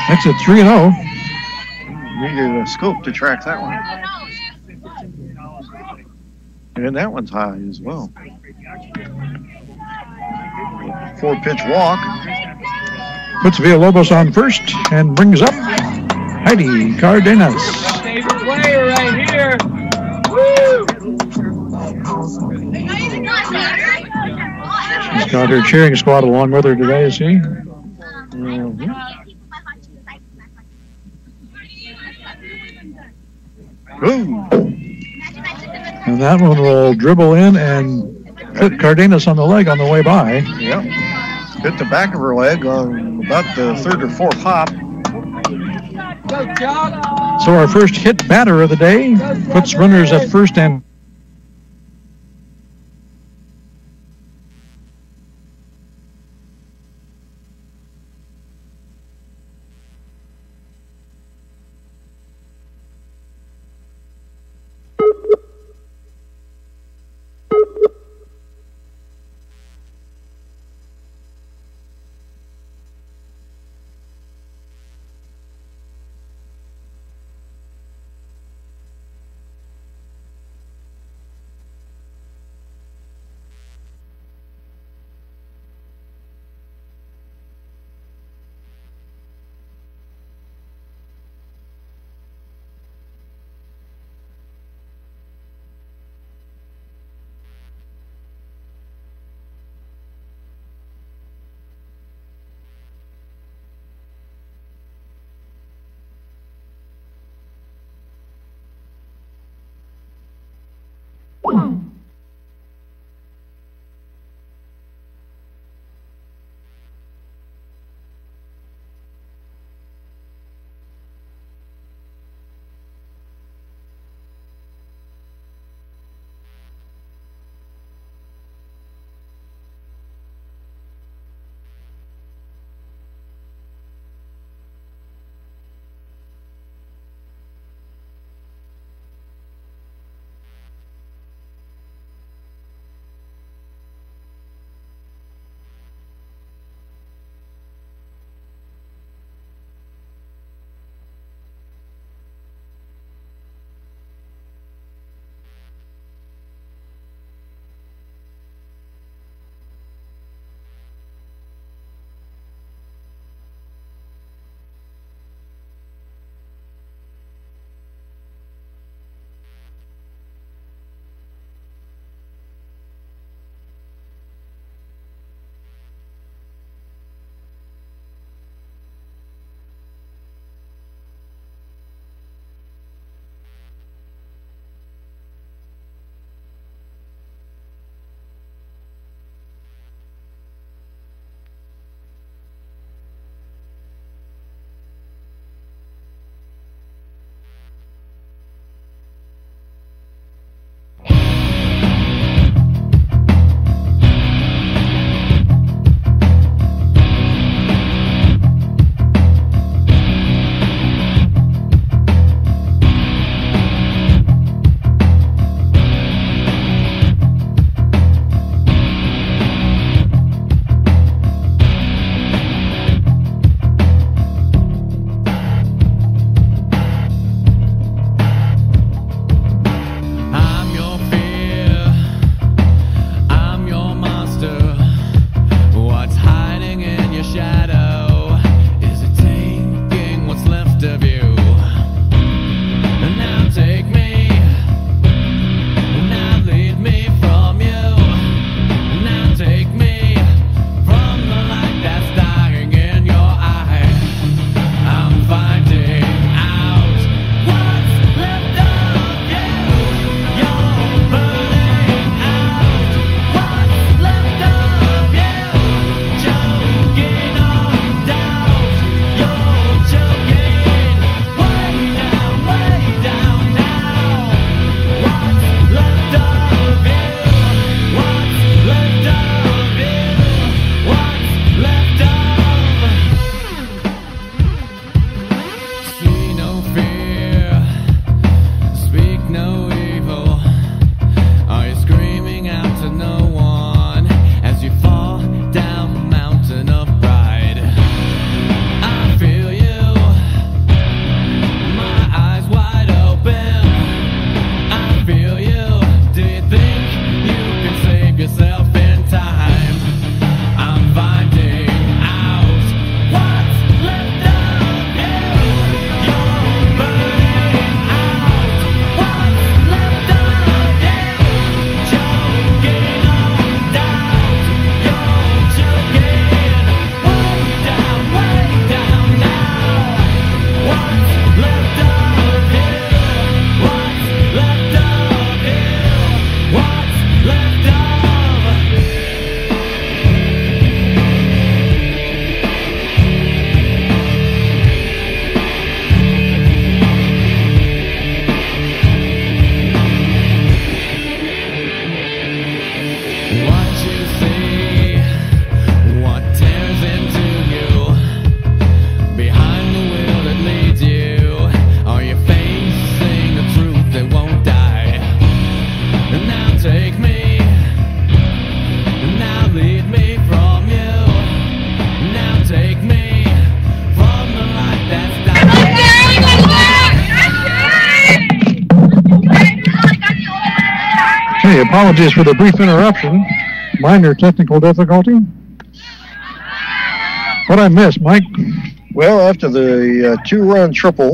That's a 3-0. Needed a scope to track that one. And that one's high as well. 4-pitch walk. Puts Villalobos on first and brings up Heidi Cardenas. Favorite player right here. Woo! She's got her cheering squad along with her today, is she? Ooh. And that one will dribble in and hit Cardenas on the leg on the way by. Yep. Hit the back of her leg on about the 3rd or 4th hop. Go, John. So our first hit batter of the day puts runners at first and Hey, apologies for the brief interruption. Minor technical difficulty. What I missed, Mike? Well, after the two-run triple,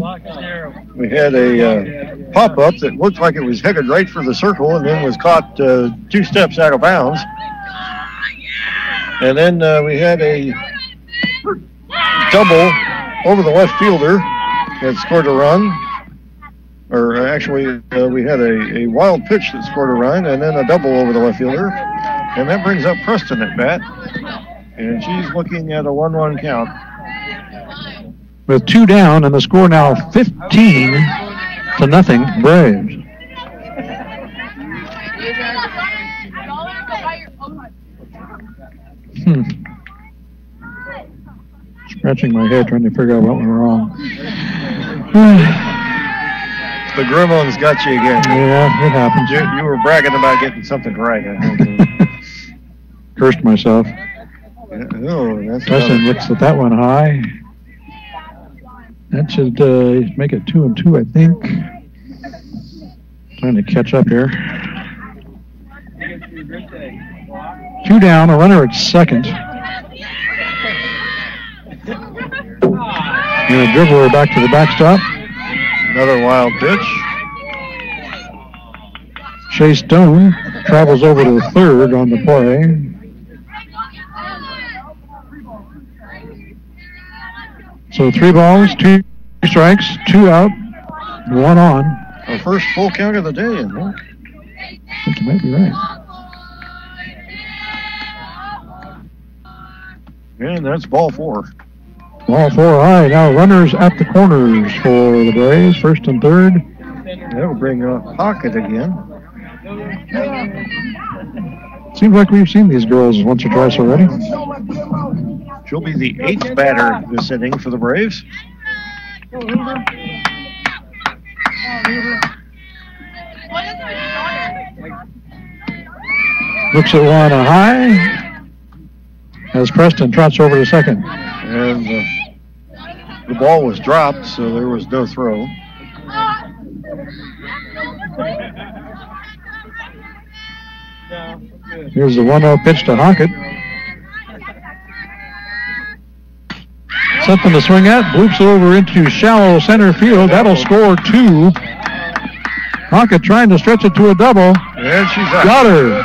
we had a pop-up that looked like it was headed right for the circle and then was caught 2 steps out of bounds. And then we had a double over the left fielder that scored a run. Or actually, we had a wild pitch that scored a run and then a double over the left fielder. And that brings up Preston at bat. And she's looking at a 1-1 count. With 2 down and the score now 15-0 Braves. Scratching my head trying to figure out what went wrong. The gremlins got you again. Yeah, it happens. You were bragging about getting something right, I think. Cursed myself. Yeah, oh, that's Preston looks at that one high. That should make it 2-2, I think. Trying to catch up here. 2 down, a runner at second. And a dribbler back to the backstop. Another wild pitch. Shea Stone travels over to third on the play. So 3 balls, 2 strikes, 2 out, 1 on. Our first full count of the day, isn't it? I think you might be right. And that's ball 4. Ball 4 high. Now runners at the corners for the Braves, first and third. That will bring up Pocket again. Seems like we've seen these girls once or twice already. She'll be the 8th batter this inning for the Braves. Looks at one a high as Preston trots over to second. And the ball was dropped, so there was no throw. Here's the 1-0 pitch to Hockett. Something to swing at. Bloops over into shallow center field. That'll score 2. Hockett trying to stretch it to a double. And she's out. Got her.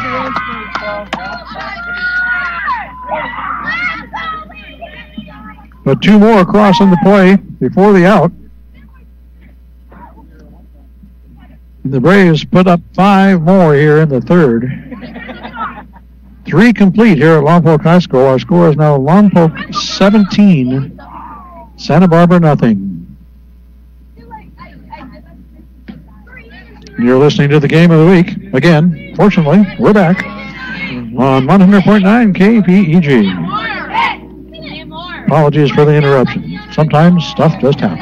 But 2 more across in the play before the out. The Braves put up 5 more here in the third. 3 complete here at Lompoc High School. Our score is now Lompoc 17, Santa Barbara nothing. You're listening to the game of the week. Again, fortunately, we're back on 100.9 KPEG. Apologies for the interruption. Sometimes stuff just happens.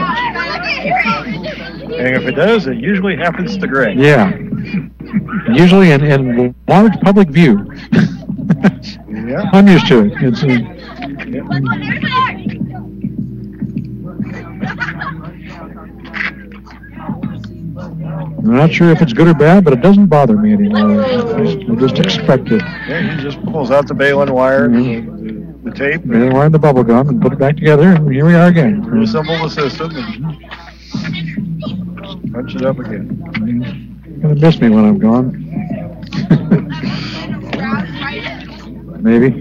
And if it does, it usually happens to Greg. Yeah. Usually in large public view. Yeah. I'm used to it. It's I'm not sure if it's good or bad, but it doesn't bother me anymore. I just expect it. Yeah, he just pulls out the baling wire, and the tape, Baling wire and the bubble gum, and put it back together, and here we are again. reassemble the system, and punch it up again. You're gonna miss me when I'm gone. Maybe.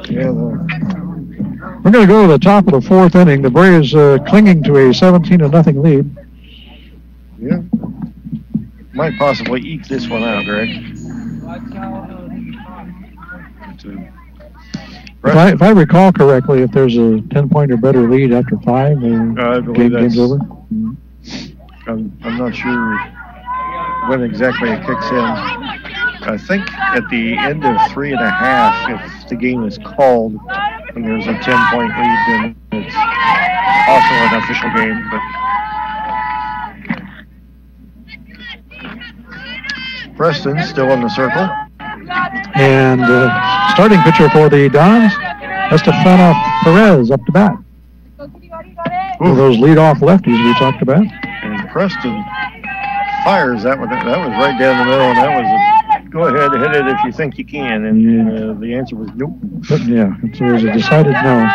Yeah. We're going to go to the top of the 4th inning. The Braves clinging to a 17-0 lead. Yeah. Might possibly eke this one out, Greg. If I recall correctly, if there's a 10-point or better lead after 5, I believe game's over. I'm not sure when exactly it kicks in. I think at the end of 3.5, if the game is called and there's a 10-point lead, then it's also an official game. But Preston still in the circle. And starting pitcher for the Dons, Estefana Perez up to bat. One of those leadoff lefties we talked about. And Preston fires that one. That was right down the middle, and that was a go ahead and hit it if you think you can. And the answer was nope. But yeah, it was a decided no.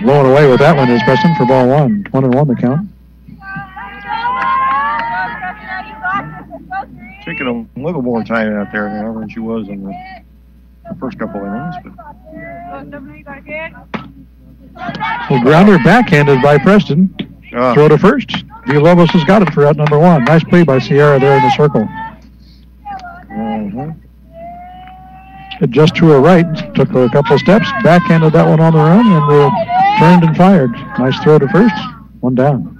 Blowing away with that one is Preston for ball 1. 1-1 the count. Taking a little more time out there now than she was in the first couple innings. But. Well, grounder backhanded by Preston. Throw to first. Villalobos has got it for out number 1. Nice play by Sierra there in the circle. It just to her right. Took a couple of steps. Backhanded that one on the run and turned and fired. Nice throw to first. 1 down.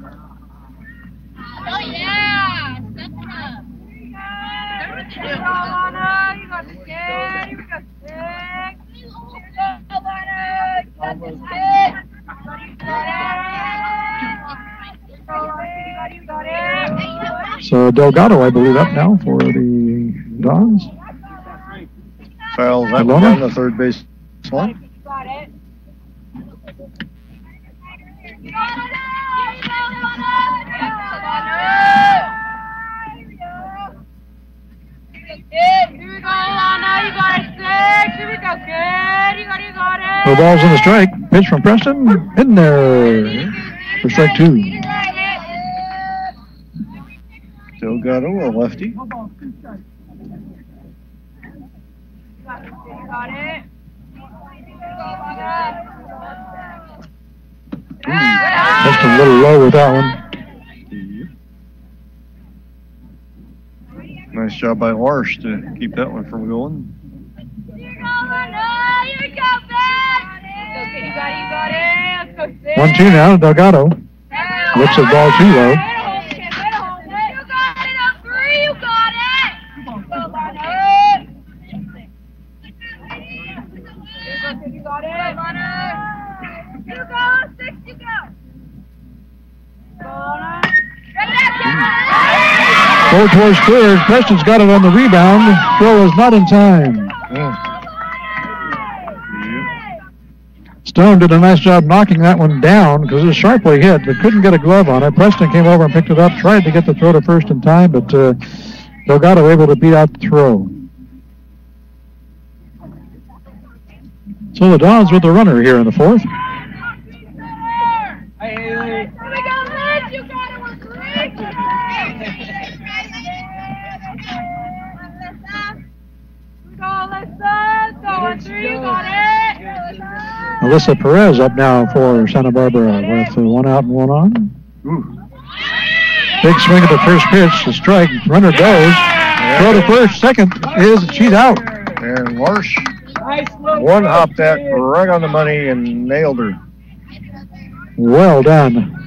So Delgado, I believe, up now for the Dons. Fouls up on the third base line. No balls in the strike. Pitch from Preston. In there for strike 2. Delgado, a lefty. Just a little low with that one. Nice job by Larsh to keep that one from going. 1-2 now, Delgado. Looks at ball too low. Throw towards third. Preston's got it on the rebound. Throw is not in time. Stone did a nice job knocking that one down because it was sharply hit, but couldn't get a glove on it. Preston came over and picked it up, tried to get the throw to first in time, but Delgado able to beat out the throw. So the Dons with the runner here in the 4th. Alyssa Perez up now for Santa Barbara with 1 out and 1 on. Big swing at the first pitch, the strike. Runner goes. Throw to first. Second she's out. And Larsh one-hopped that right on the money and nailed her. Well done.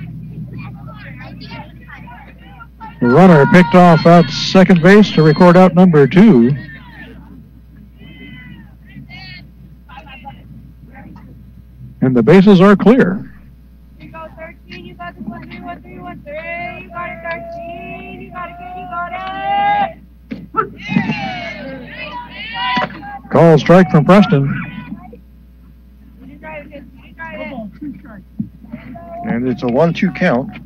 The runner picked off out second base to record out number 2. And the bases are clear. You go 13, you got the 1, 3, 1, 3, 1, 3. You got it 13, you got it, you got it. Call strike from Preston. And it's a 1-2 count.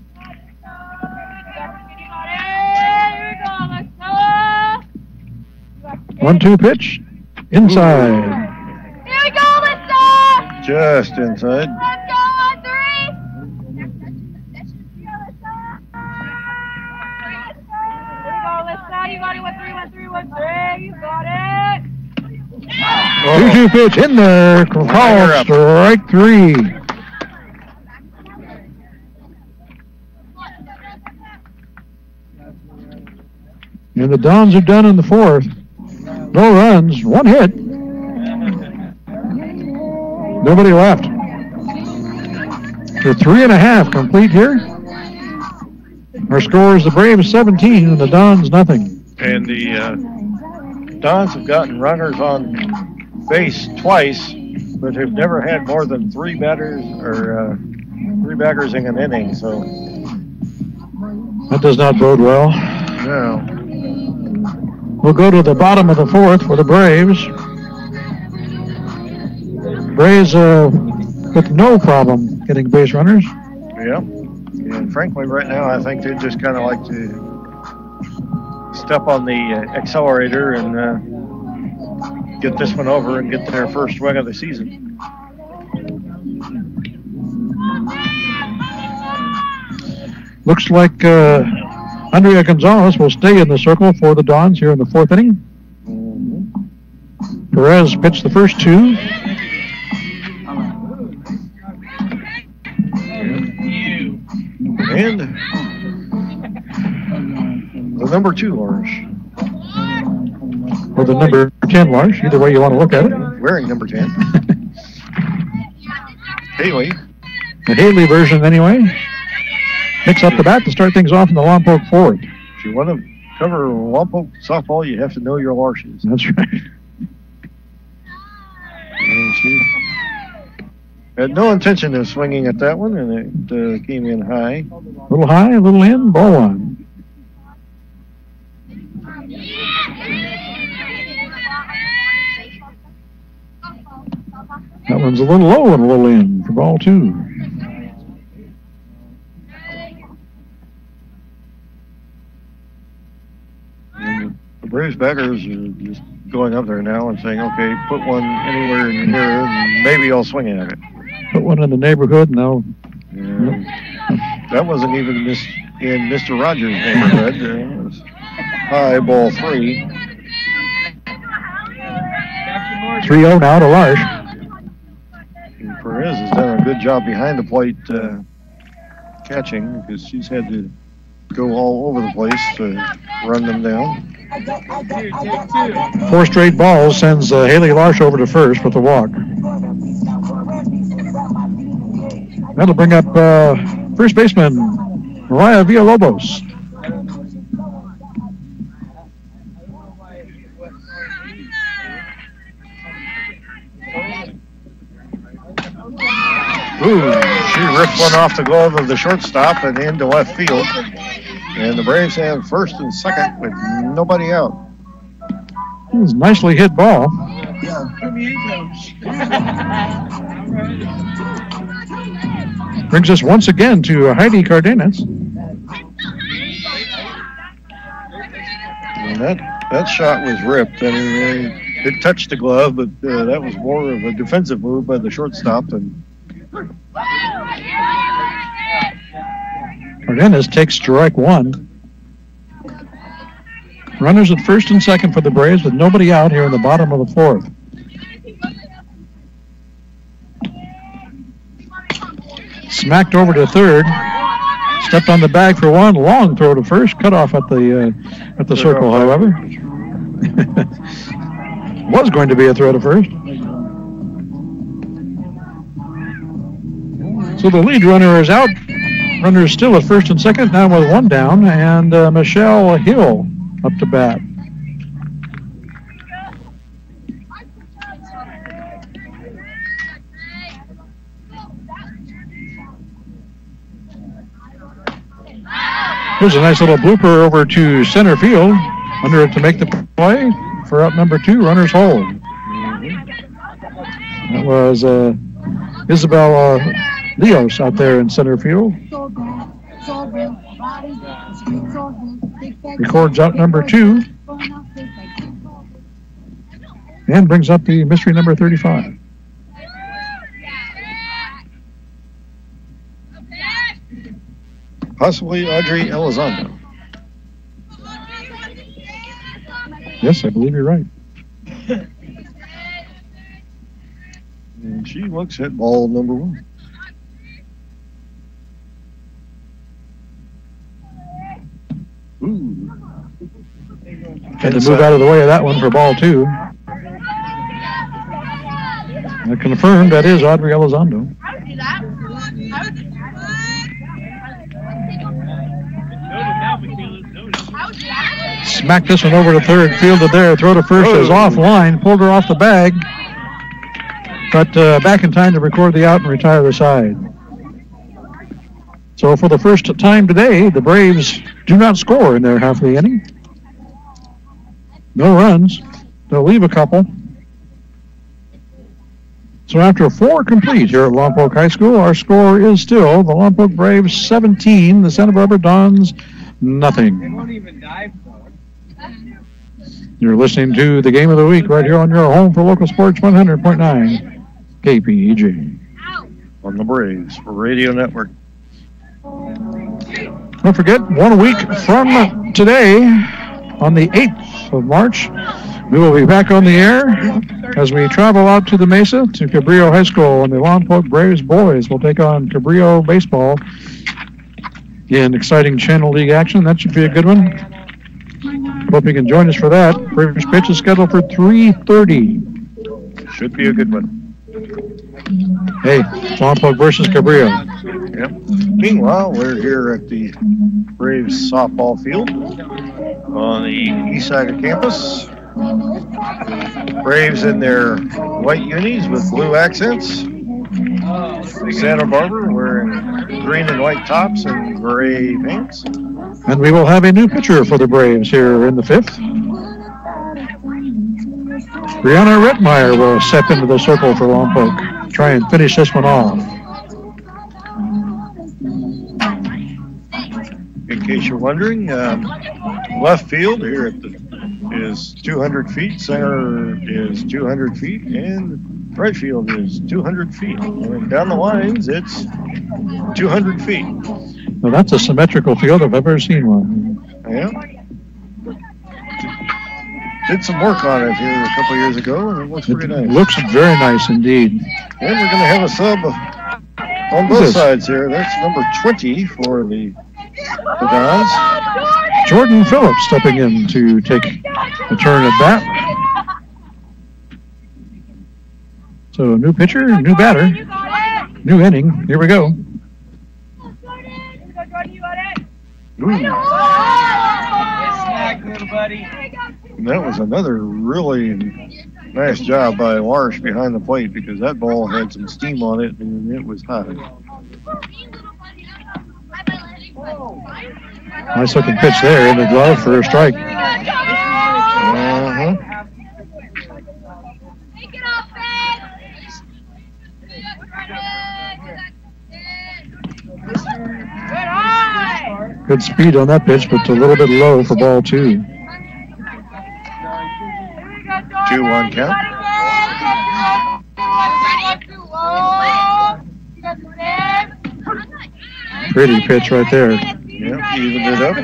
1-2 pitch. Inside. Here we go, Lissa! Just inside. Let's go, 1, 3! Here we go, Lissa. You got it, 1, 3, 1, 3, 1, 3. You got it. 2-2 pitch in there. Call strike 3. And the Dons are done in the 4th. No runs, 1 hit. Nobody left. So 3.5 complete here. Our score is the Braves 17 and the Dons nothing. And the Dons have gotten runners on base twice, but have never had more than 3 batters or 3 baggers in an inning. So that does not bode well. No. We'll go to the bottom of the 4th for the Braves. Braves with no problem getting base runners. Yeah. And frankly, right now, I think they just kind of like to step on the accelerator and get this one over and get their first win of the season. Looks like Andrea Gonzalez will stay in the circle for the Dons here in the 4th inning. Perez pitched the first 2. And the number 2 Lars. Or the number 10 Lars, either way you want to look at it. Wearing number 10. Haley. The Haley version anyway. Picks up the bat to start things off in the Lompoc 4th. If you want to cover Lompoc softball, you have to know your Larshes. That's right. And she had no intention of swinging at that one, and it came in high. A little high, a little in, ball 1. That one's a little low and a little in for ball 2. And the Braves backers are just going up there now and saying, okay, put one anywhere near and maybe I'll swing at it. Put one in the neighborhood, no. Yeah. That wasn't even in Mr. Rogers' neighborhood. It was high, ball 3. 3-0 now to Larsh. And Perez has done a good job behind the plate catching, because she's had to go all over the place to run them down. 4 straight balls sends Haley Larsh over to first with a walk. That'll bring up first baseman Mariah Villalobos. Ooh, she ripped one off the glove of the shortstop and into left field. And the Braves have first and second with nobody out. It was a nicely hit ball. Brings us once again to Heidi Cardenas. And that shot was ripped. I mean, it touched the glove, but that was more of a defensive move by the shortstop. And Cardenas takes strike 1. Runners at first and second for the Braves with nobody out here in the bottom of the 4th. Smacked over to third. Stepped on the bag for 1. Long throw to first. Cut off at the circle, however. Was going to be a throw to first. So the lead runner is out. Runner is still at first and second, now with 1 down, and Michelle Hill up to bat. Here's a nice little blooper over to center field. Under it to make the play for out number 2, runners hold. That was Isabel Leos out there in center field. Records out number 2. And brings up the mystery number 35. possibly Audrey Elizondo. Yes, I believe you're right. And she looks at ball number 1. Ooh. Had to move out of the way of that one for ball 2. I confirmed that is Audrey Elizondo. Smacked this one over to third, fielded there, throw to first is offline, pulled her off the bag, but back in time to record the out and retire the side. So for the first time today, the Braves do not score in their half of the inning. No runs. They'll leave a couple. So after 4 complete here at Lompoc High School, our score is still the Lompoc Braves 17, the Santa Barbara Dons nothing. They won't even dive for it. You're listening to the Game of the Week right here on your home for local sports 100.9 KPEG. On the Braves Radio Network. Don't forget, 1 week from today, on the 8th of March, we will be back on the air as we travel out to the Mesa to Cabrillo High School, and the Lompoc Braves boys will take on Cabrillo baseball in exciting Channel League action. That should be a good one. Hope you can join us for that. First pitch is scheduled for 3:30. Should be a good one. Hey, Lompoc versus Cabrillo. Yep. Meanwhile, we're here at the Braves softball field on the east side of campus. Braves in their white unis with blue accents. Santa Barbara wearing green and white tops and gray pants. And we will have a new pitcher for the Braves here in the 5th. Brianna Rittmeyer will step into the circle for Lompoc. Try and finish this one off. In case you're wondering, left field here at is 200 feet, center is 200 feet, and right field is 200 feet. And down the lines, it's 200 feet. Well, that's a symmetrical field if I've ever seen one. Yeah. Did some work on it here a couple years ago, and it looks pretty nice. Looks very nice indeed. And we're going to have a sub on both sides here. That's number 20 for the Dons. Jordan Phillips stepping in to take a turn at bat. So new pitcher, new batter, new inning. Here we go. And that was another really nice job by Marsh behind the plate, because that ball had some steam on it and it was hot. Nice looking pitch there in the glove for a strike. Good speed on that pitch, but a little bit low for ball 2. 2-1 count. Pretty pitch right there. Yep, evened it up.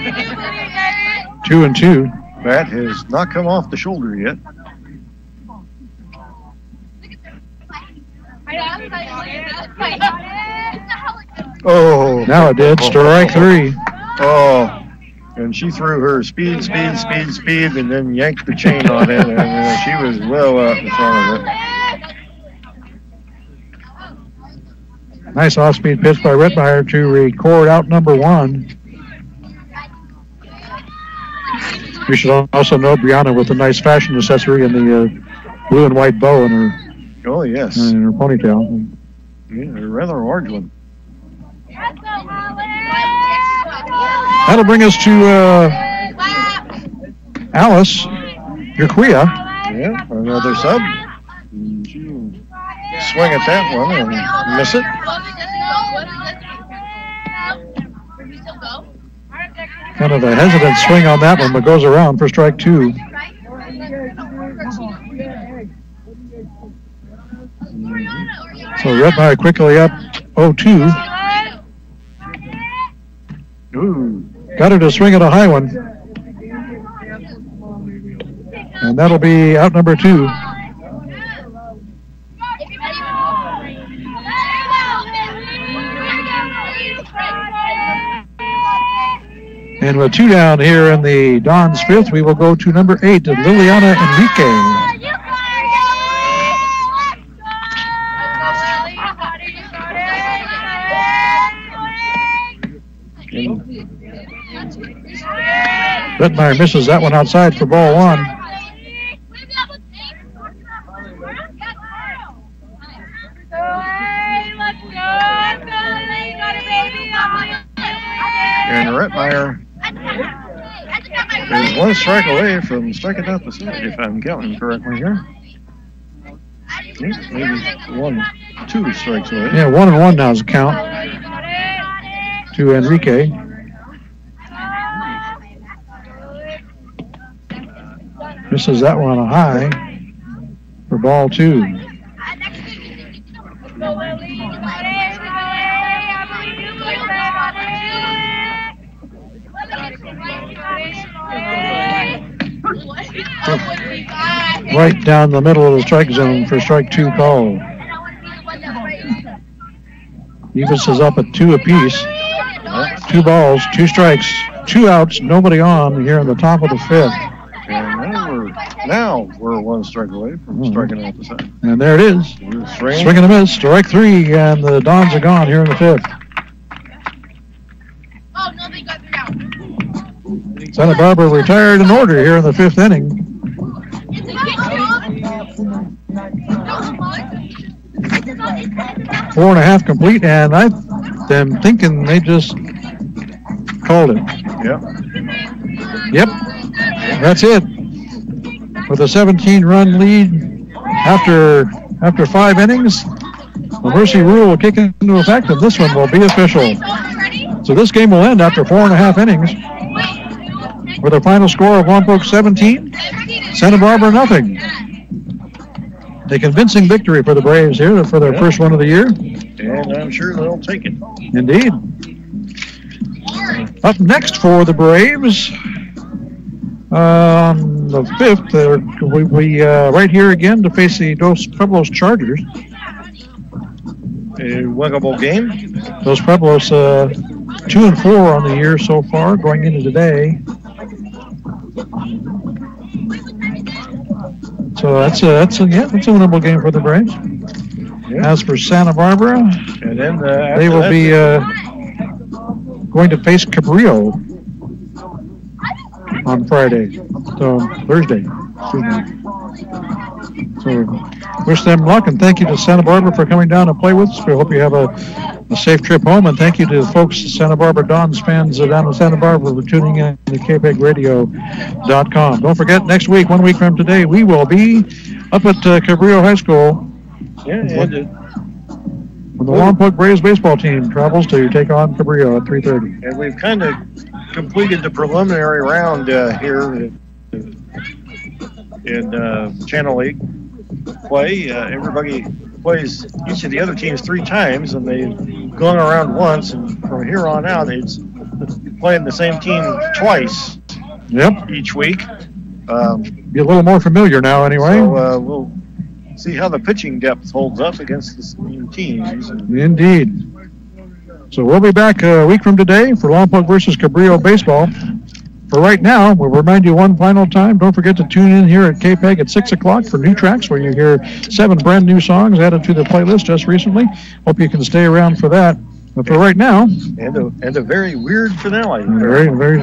2-2. Bat has not come off the shoulder yet. Oh, now it did. Strike 3. Oh, and she threw her speed, and then yanked the chain on it, and she was well out in front of it. Nice off-speed pitch by Rittmeyer to record out number 1. We should also note Brianna with a nice fashion accessory and the blue and white bow in her. Oh yes. In her ponytail. Yeah, a rather large one. That'll bring us to Alice Yerquia. Yeah, another sub. Swing at that one and miss it. Kind of a hesitant swing on that one, but goes around for strike 2. So Rittmeyer quickly up 0-2. Ooh. Got her to swing at a high one. And that'll be out number 2. And with 2 down here in the Dons 5th, we will go to number 8, Liliana Enrique. Rittmeyer misses that one outside for ball 1. And Rittmeyer is 1 strike away from striking out the side, if I'm counting correctly here. Maybe 2 strikes away. Yeah, 1-1 now is the count to Enrique. Misses that one a high for ball 2. Right down the middle of the strike zone for strike 2 call. Evis is up at 2 apiece. 2 balls, 2 strikes, 2 outs, nobody on here in the top of the 5th. And now we're 1 strike away from striking out the side. And there it is. Swing and a miss, strike 3, and the Dons are gone here in the 5th. Oh, no, they got 3 out. Santa Barbara retired in order here in the 5th inning. It's a good job. 4.5 complete, and I'm thinking they just called it. Yep. That's it. With a 17-run lead after 5 innings, the mercy rule will kick into effect, and this one will be official. So this game will end after 4.5 innings with a final score of Lompoc 17, Santa Barbara nothing. A convincing victory for the Braves here for their first one of the year. And I'm sure they'll take it. Indeed. Up next for the Braves, on the 5th, we right here again to face the Dos Pueblos Chargers. A winnable game. Dos Pueblos 2-4 on the year so far, going into today. So that's a winnable game for the Braves. Yeah. As for Santa Barbara, and then they will be going to face Cabrillo on Friday. So Thursday. So wish them luck, and thank you to Santa Barbara for coming down and play with us. We hope you have a safe trip home, and thank you to the folks, Santa Barbara Dons fans down in Santa Barbara, for tuning in to KPEGradio.com. Don't forget, next week, 1 week from today, we will be up at Cabrillo High School. When the Lompoc Braves baseball team travels to take on Cabrillo at 3:30. And we've kind of completed the preliminary round here in Channel 8 play. Everybody plays each of the other teams 3 times, and they've gone around once, and from here on out, it's playing the same team twice. Yep. Each week. Be a little more familiar now, anyway. So we'll see how the pitching depth holds up against the same teams. Indeed. So we'll be back a week from today for Lompoc versus Cabrillo baseball. For right now, we'll remind you one final time, don't forget to tune in here at KPEG at 6 o'clock for new tracks, where you hear 7 brand new songs added to the playlist just recently. Hope you can stay around for that. But for right now... And a very weird finale.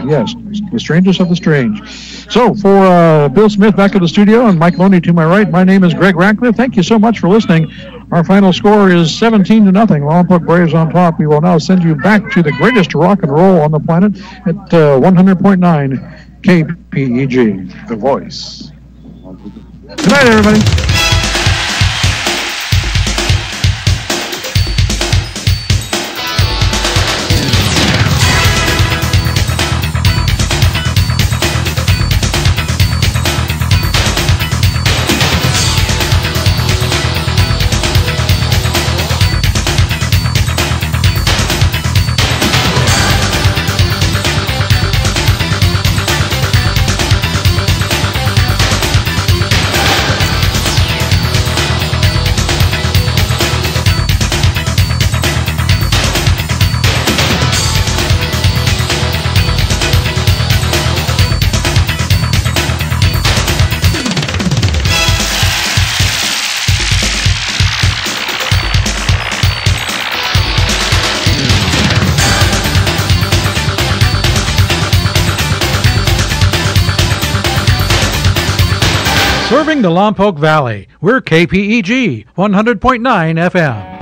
Yes, the strangest of the strange. So for Bill Smith back at the studio and Mike Loney to my right, my name is Greg Ratcliffe. Thank you so much for listening. Our final score is 17-0. Lompoc Braves on top. We will now send you back to the greatest rock and roll on the planet at 100.9 KPEG. The voice. Good night, everybody. Serving the Lompoc Valley, we're KPEG 100.9 FM.